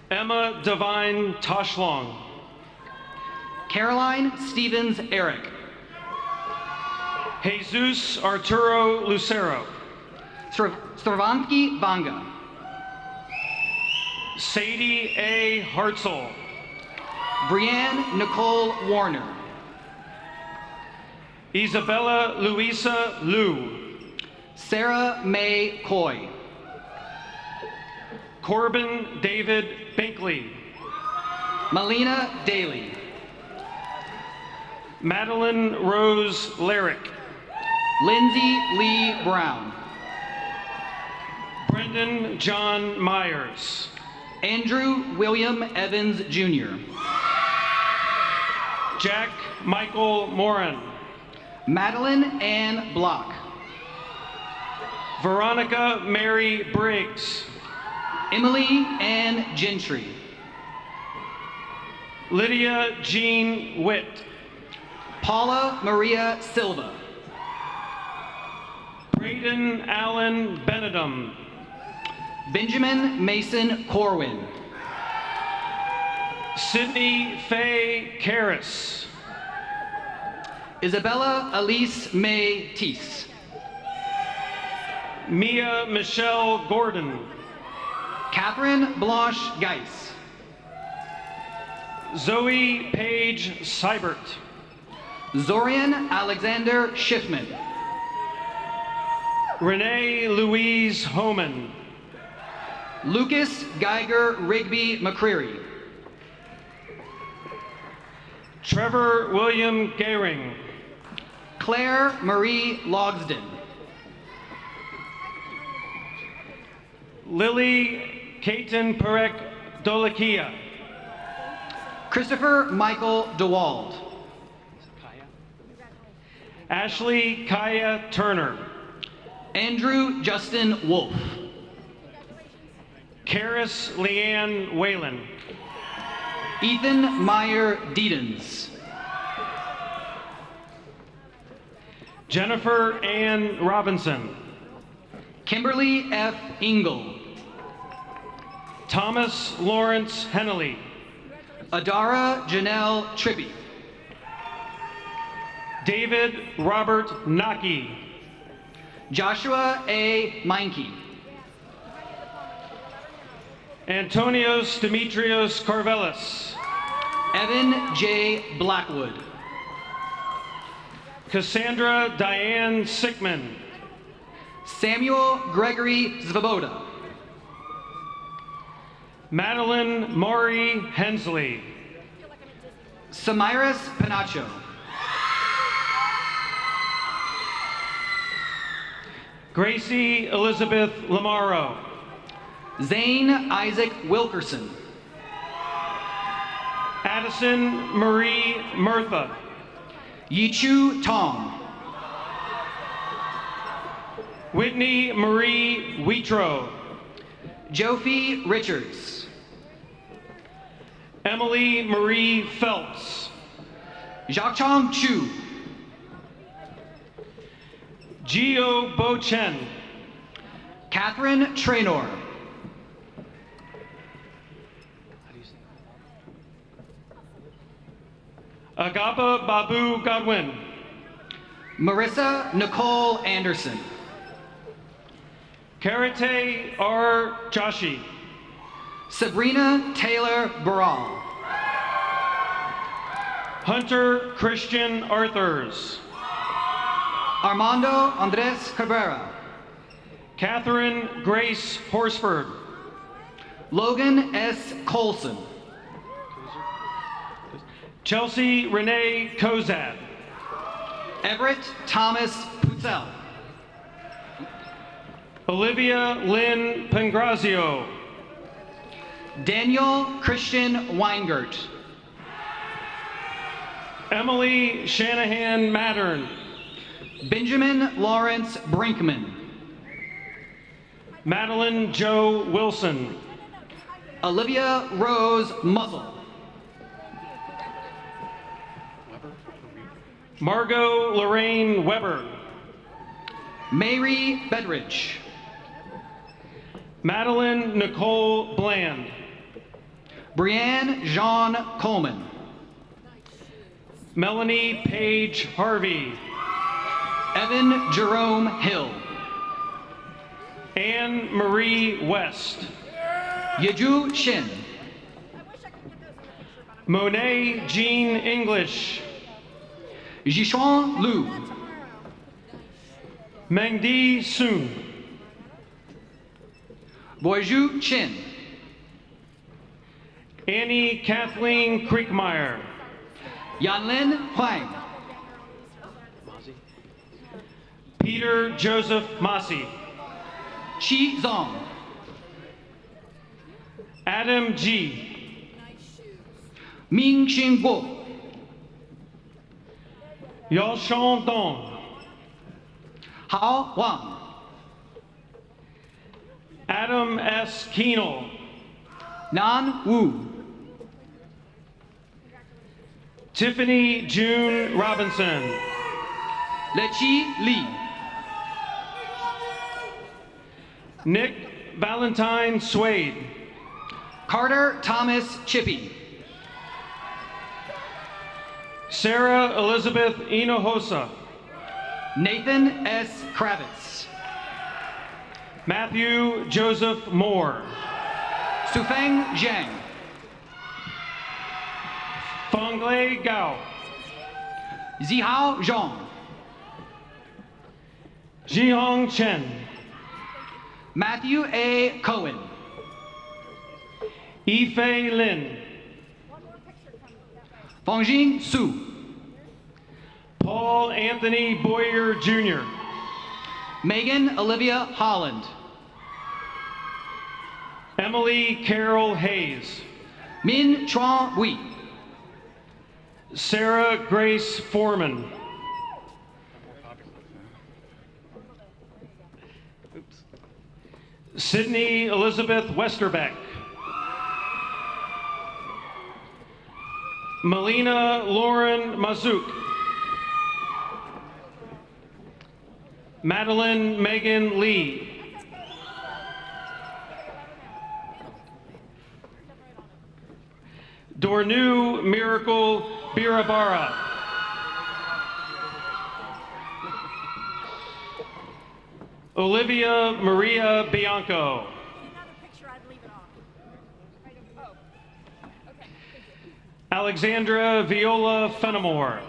Speaker 14: Emma Devine Toshlong.
Speaker 19: Caroline Stevens Eric.
Speaker 14: Jesus Arturo Lucero.
Speaker 19: Stravanki Vanga.
Speaker 14: Sadie A. Hartzell.
Speaker 19: Brianne Nicole Warner.
Speaker 14: Isabella Luisa Liu.
Speaker 19: Sarah May Coy.
Speaker 14: Corbin David Binkley.
Speaker 19: Melina Daly.
Speaker 14: Madeline Rose Larrick.
Speaker 19: Lindsay Lee Brown.
Speaker 14: Brendan John Myers.
Speaker 19: Andrew William Evans Jr.
Speaker 14: Jack Michael Moran.
Speaker 19: Madeline Ann Block.
Speaker 14: Veronica Mary Briggs.
Speaker 19: Emily Ann Gentry.
Speaker 14: Lydia Jean Witt.
Speaker 19: Paula Maria Silva.
Speaker 14: Braden Allen Benedum.
Speaker 19: Benjamin Mason Corwin.
Speaker 14: Sydney Faye Karras.
Speaker 19: Isabella Elise May Teese.
Speaker 14: Mia Michelle Gordon.
Speaker 19: Catherine Blanche Geis.
Speaker 14: Zoe Paige Seibert.
Speaker 19: Zorian Alexander Schiffman.
Speaker 14: Renee Louise Homan.
Speaker 19: Lucas Geiger Rigby McCreary.
Speaker 14: Trevor William Gehring.
Speaker 8: Claire Marie Logsden.
Speaker 14: Lily Kaiten Perek Dolakia.
Speaker 8: Christopher Michael DeWald.
Speaker 14: Ashley Kaya Turner.
Speaker 8: Andrew Justin Wolf.
Speaker 14: Karis Leanne Whalen.
Speaker 8: Ethan Meyer Deedens.
Speaker 14: Jennifer Ann Robinson.
Speaker 8: Kimberly F. Engel.
Speaker 14: Thomas Lawrence Hennelly.
Speaker 8: Adara Janelle Tribby.
Speaker 14: David Robert Naki.
Speaker 8: Joshua A. Meinke.
Speaker 14: Antonios Demetrios Carvelis.
Speaker 8: Evan J. Blackwood.
Speaker 14: Cassandra Diane Sickman.
Speaker 8: Samuel Gregory Zvoboda.
Speaker 14: Madeline Maury Hensley.
Speaker 8: Samiris Panacho.
Speaker 14: Gracie Elizabeth Lamaro.
Speaker 8: Zane Isaac Wilkerson.
Speaker 14: Addison Marie Murtha.
Speaker 8: Yichu Tong.
Speaker 14: Whitney Marie Wheatro.
Speaker 8: Jophie Richards.
Speaker 14: Emily Marie Phelps.
Speaker 8: Jiachong Chu.
Speaker 14: Gio Bo Chen.
Speaker 8: Catherine Traynor.
Speaker 14: Agapa Babu Godwin.
Speaker 8: Marissa Nicole Anderson.
Speaker 14: Karate R. Joshi.
Speaker 8: Sabrina Taylor Baral.
Speaker 14: Hunter Christian Arthurs.
Speaker 8: Armando Andres Cabrera.
Speaker 14: Catherine Grace Horsford.
Speaker 8: Logan S. Colson.
Speaker 14: Chelsea Renee Kozad.
Speaker 8: Everett Thomas Putzel.
Speaker 14: Olivia Lynn Pangrazio.
Speaker 8: Daniel Christian Weingart.
Speaker 14: Emily Shanahan Mattern.
Speaker 8: Benjamin Lawrence Brinkman.
Speaker 14: Madeline Jo Wilson.
Speaker 8: Olivia Rose Muzzle.
Speaker 14: Margot Lorraine Weber.
Speaker 8: Mary Bedridge.
Speaker 14: Madeline Nicole Bland.
Speaker 8: Brianne Jean Coleman.
Speaker 14: Melanie Page Harvey.
Speaker 8: Evan Jerome Hill.
Speaker 14: Anne Marie West.
Speaker 8: Yeju Shin.
Speaker 14: Monet Jean English.
Speaker 8: Jishuan Liu.
Speaker 14: Mengdi Soon.
Speaker 8: Boiju Chin.
Speaker 14: Annie Kathleen Creekmeyer.
Speaker 8: Yanlin Huang.
Speaker 14: Peter Joseph Massey.
Speaker 8: Chi Zong.
Speaker 14: Adam G.
Speaker 8: Ming Xin Guo.
Speaker 14: Yao Dong.
Speaker 8: Hao Wang.
Speaker 14: Adam S. Keenel.
Speaker 8: Nan Wu.
Speaker 14: Tiffany June Robinson.
Speaker 8: Lechi Li.
Speaker 14: Nick Valentine Swade.
Speaker 8: Carter Thomas Chippy.
Speaker 14: Sarah Elizabeth Inohosa.
Speaker 8: Nathan S. Kravitz.
Speaker 14: Matthew Joseph Moore.
Speaker 8: Sufeng Zhang.
Speaker 14: Fonglei Gao.
Speaker 8: Zihao Zhong.
Speaker 14: Jihong Chen.
Speaker 8: Matthew A. Cohen.
Speaker 14: Yifei Lin.
Speaker 8: Fongjin Su.
Speaker 14: Paul Anthony Boyer Jr.
Speaker 8: Megan Olivia Holland.
Speaker 14: Emily Carol Hayes.
Speaker 8: Min Chuan Wee.
Speaker 14: Sarah Grace Foreman. Sydney Elizabeth Westerbeck. Melina Lauren Mazouk. Madeline Megan Lee. Dornu Miracle Birabara. Olivia Maria Bianco. Alexandra Viola Fenimore.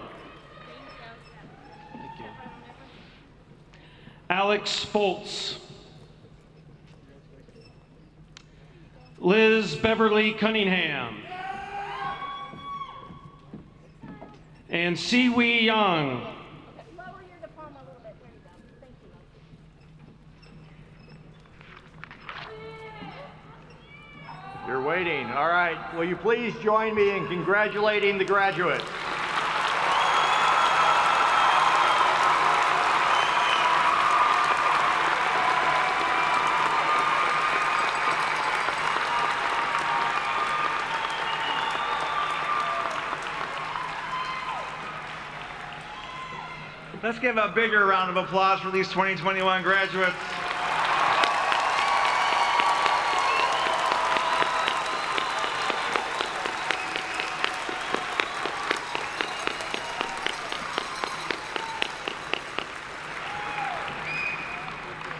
Speaker 14: Alex Foltz. Liz Beverly Cunningham. And Siwei Yang.
Speaker 7: You're waiting. All right. Will you please join me in congratulating the graduates?
Speaker 5: Let's give a bigger round of applause for these 2021 graduates.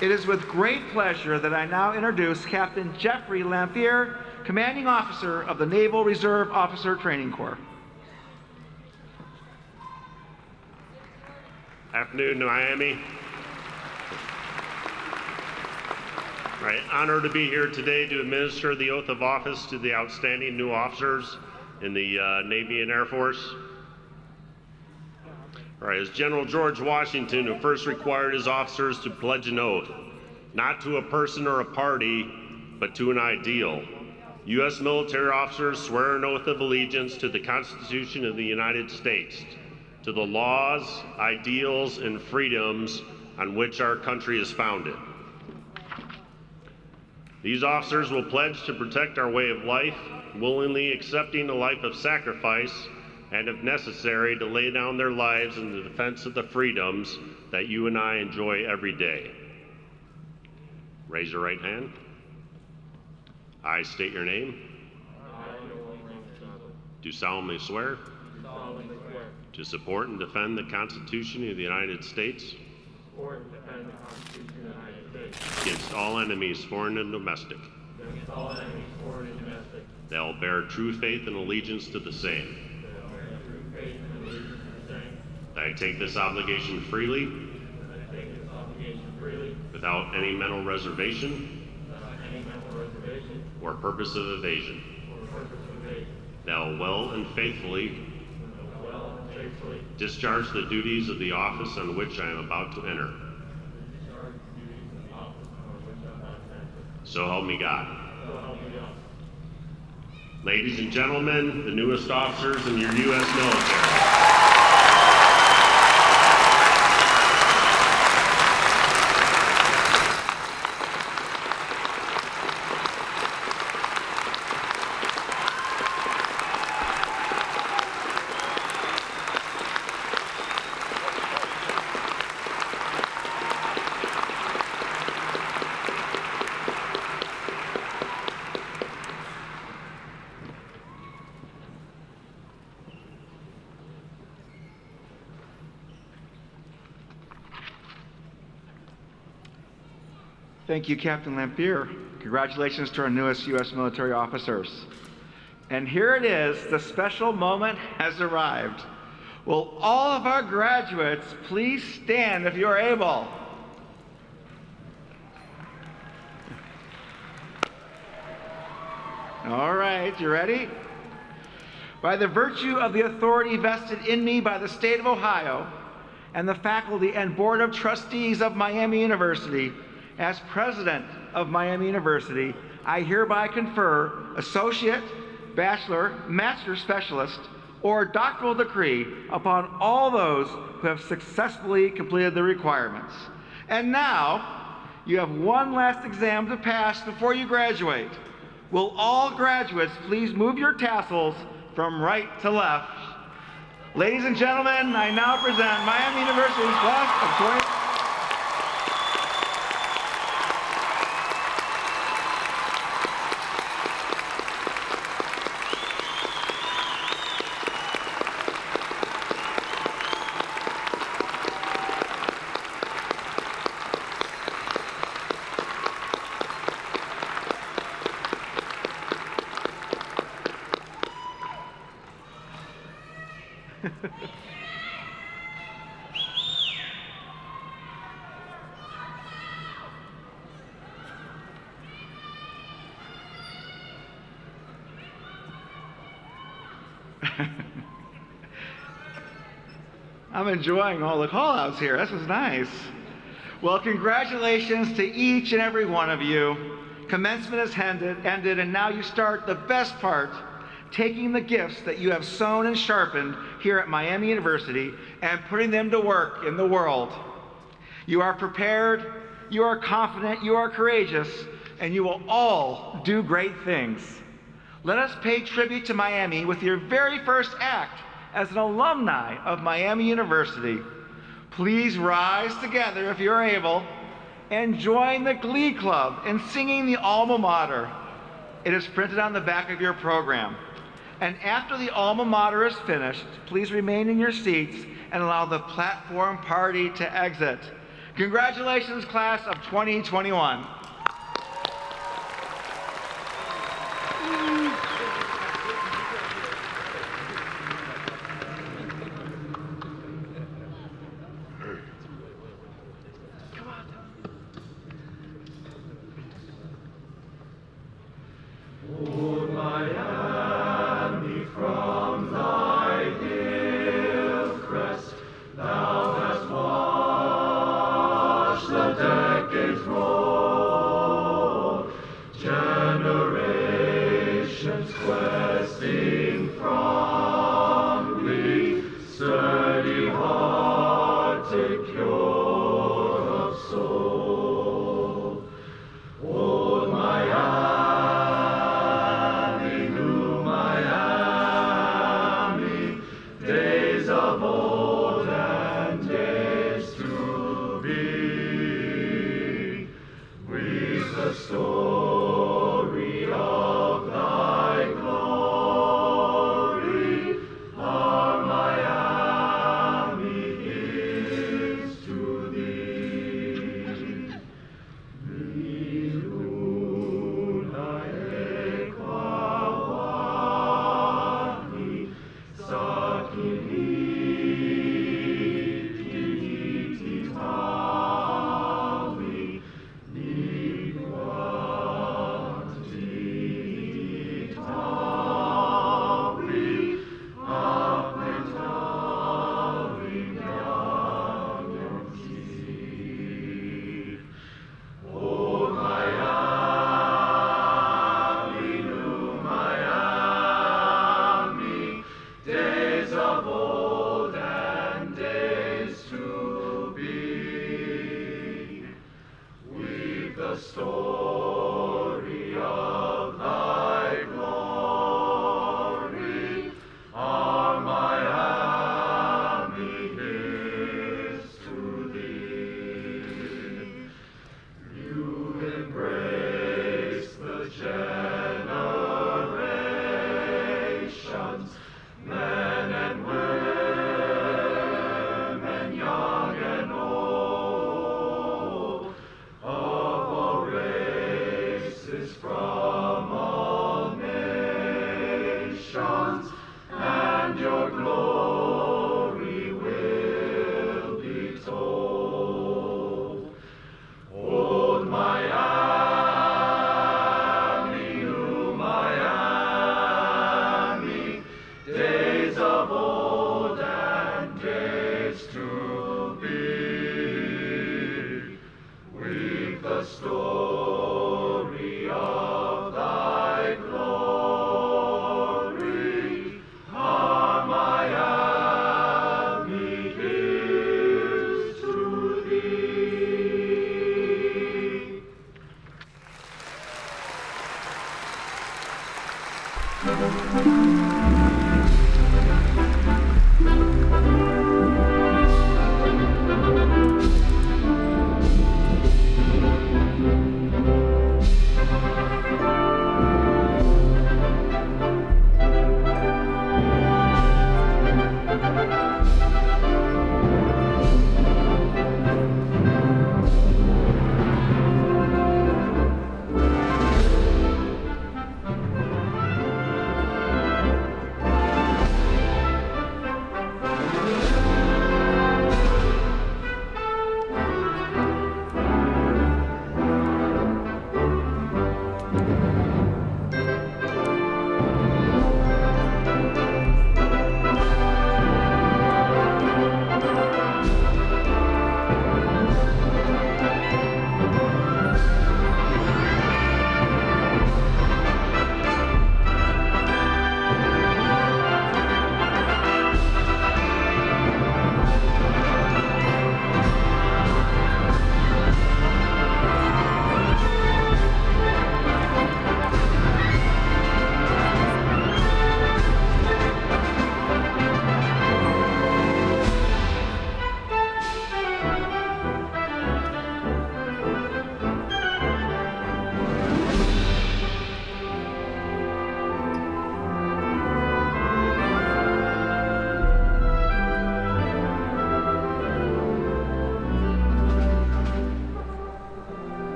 Speaker 5: It is with great pleasure that I now introduce Captain Jeffrey Lampier, Commanding Officer of the Naval Reserve Officer Training Corps.
Speaker 9: Afternoon, Miami. All right, honored to be here today to administer the oath of office to the outstanding new officers in the Navy and Air Force. All right, as General George Washington, who first required his officers to pledge an oath, not to a person or a party, but to an ideal. U.S. military officers swear an oath of allegiance to the Constitution of the United States, to the laws, ideals, and freedoms on which our country is founded. These officers will pledge to protect our way of life, willingly accepting a life of sacrifice, and if necessary, to lay down their lives in the defense of the freedoms that you and I enjoy every day. Raise your right hand. I state your name. Do solemnly swear to support and defend the Constitution of the United States against all enemies, foreign and domestic. That I will bear true faith and allegiance to the same. That I take this obligation freely, without any mental reservation or purpose of evasion. That I will well and faithfully discharge the duties of the office on which I am about to enter. So help me God. Ladies and gentlemen, the newest officers in your U.S. military.
Speaker 5: Thank you, Captain Lampier. Congratulations to our newest U.S. military officers. And here it is, the special moment has arrived. Will all of our graduates please stand if you are able? All right, you ready? By the virtue of the authority vested in me by the state of Ohio and the faculty and board of trustees of Miami University, as president of Miami University, I hereby confer associate, bachelor, master specialist, or doctoral degree upon all those who have successfully completed the requirements. And now, you have one last exam to pass before you graduate. Will all graduates please move your tassels from right to left? Ladies and gentlemen, I now present Miami University's class of 20. I'm enjoying all the call-outs here. This was nice. Well, congratulations to each and every one of you. Commencement has ended, and now you start the best part, taking the gifts that you have sown and sharpened here at Miami University and putting them to work in the world. You are prepared, you are confident, you are courageous, and you will all do great things. Let us pay tribute to Miami with your very first act as an alumni of Miami University. Please rise together if you're able and join the Glee Club in singing the Alma Mater. It is printed on the back of your program. And after the Alma Mater is finished, please remain in your seats and allow the platform party to exit. Congratulations, class of 2021.
Speaker 1: Alma.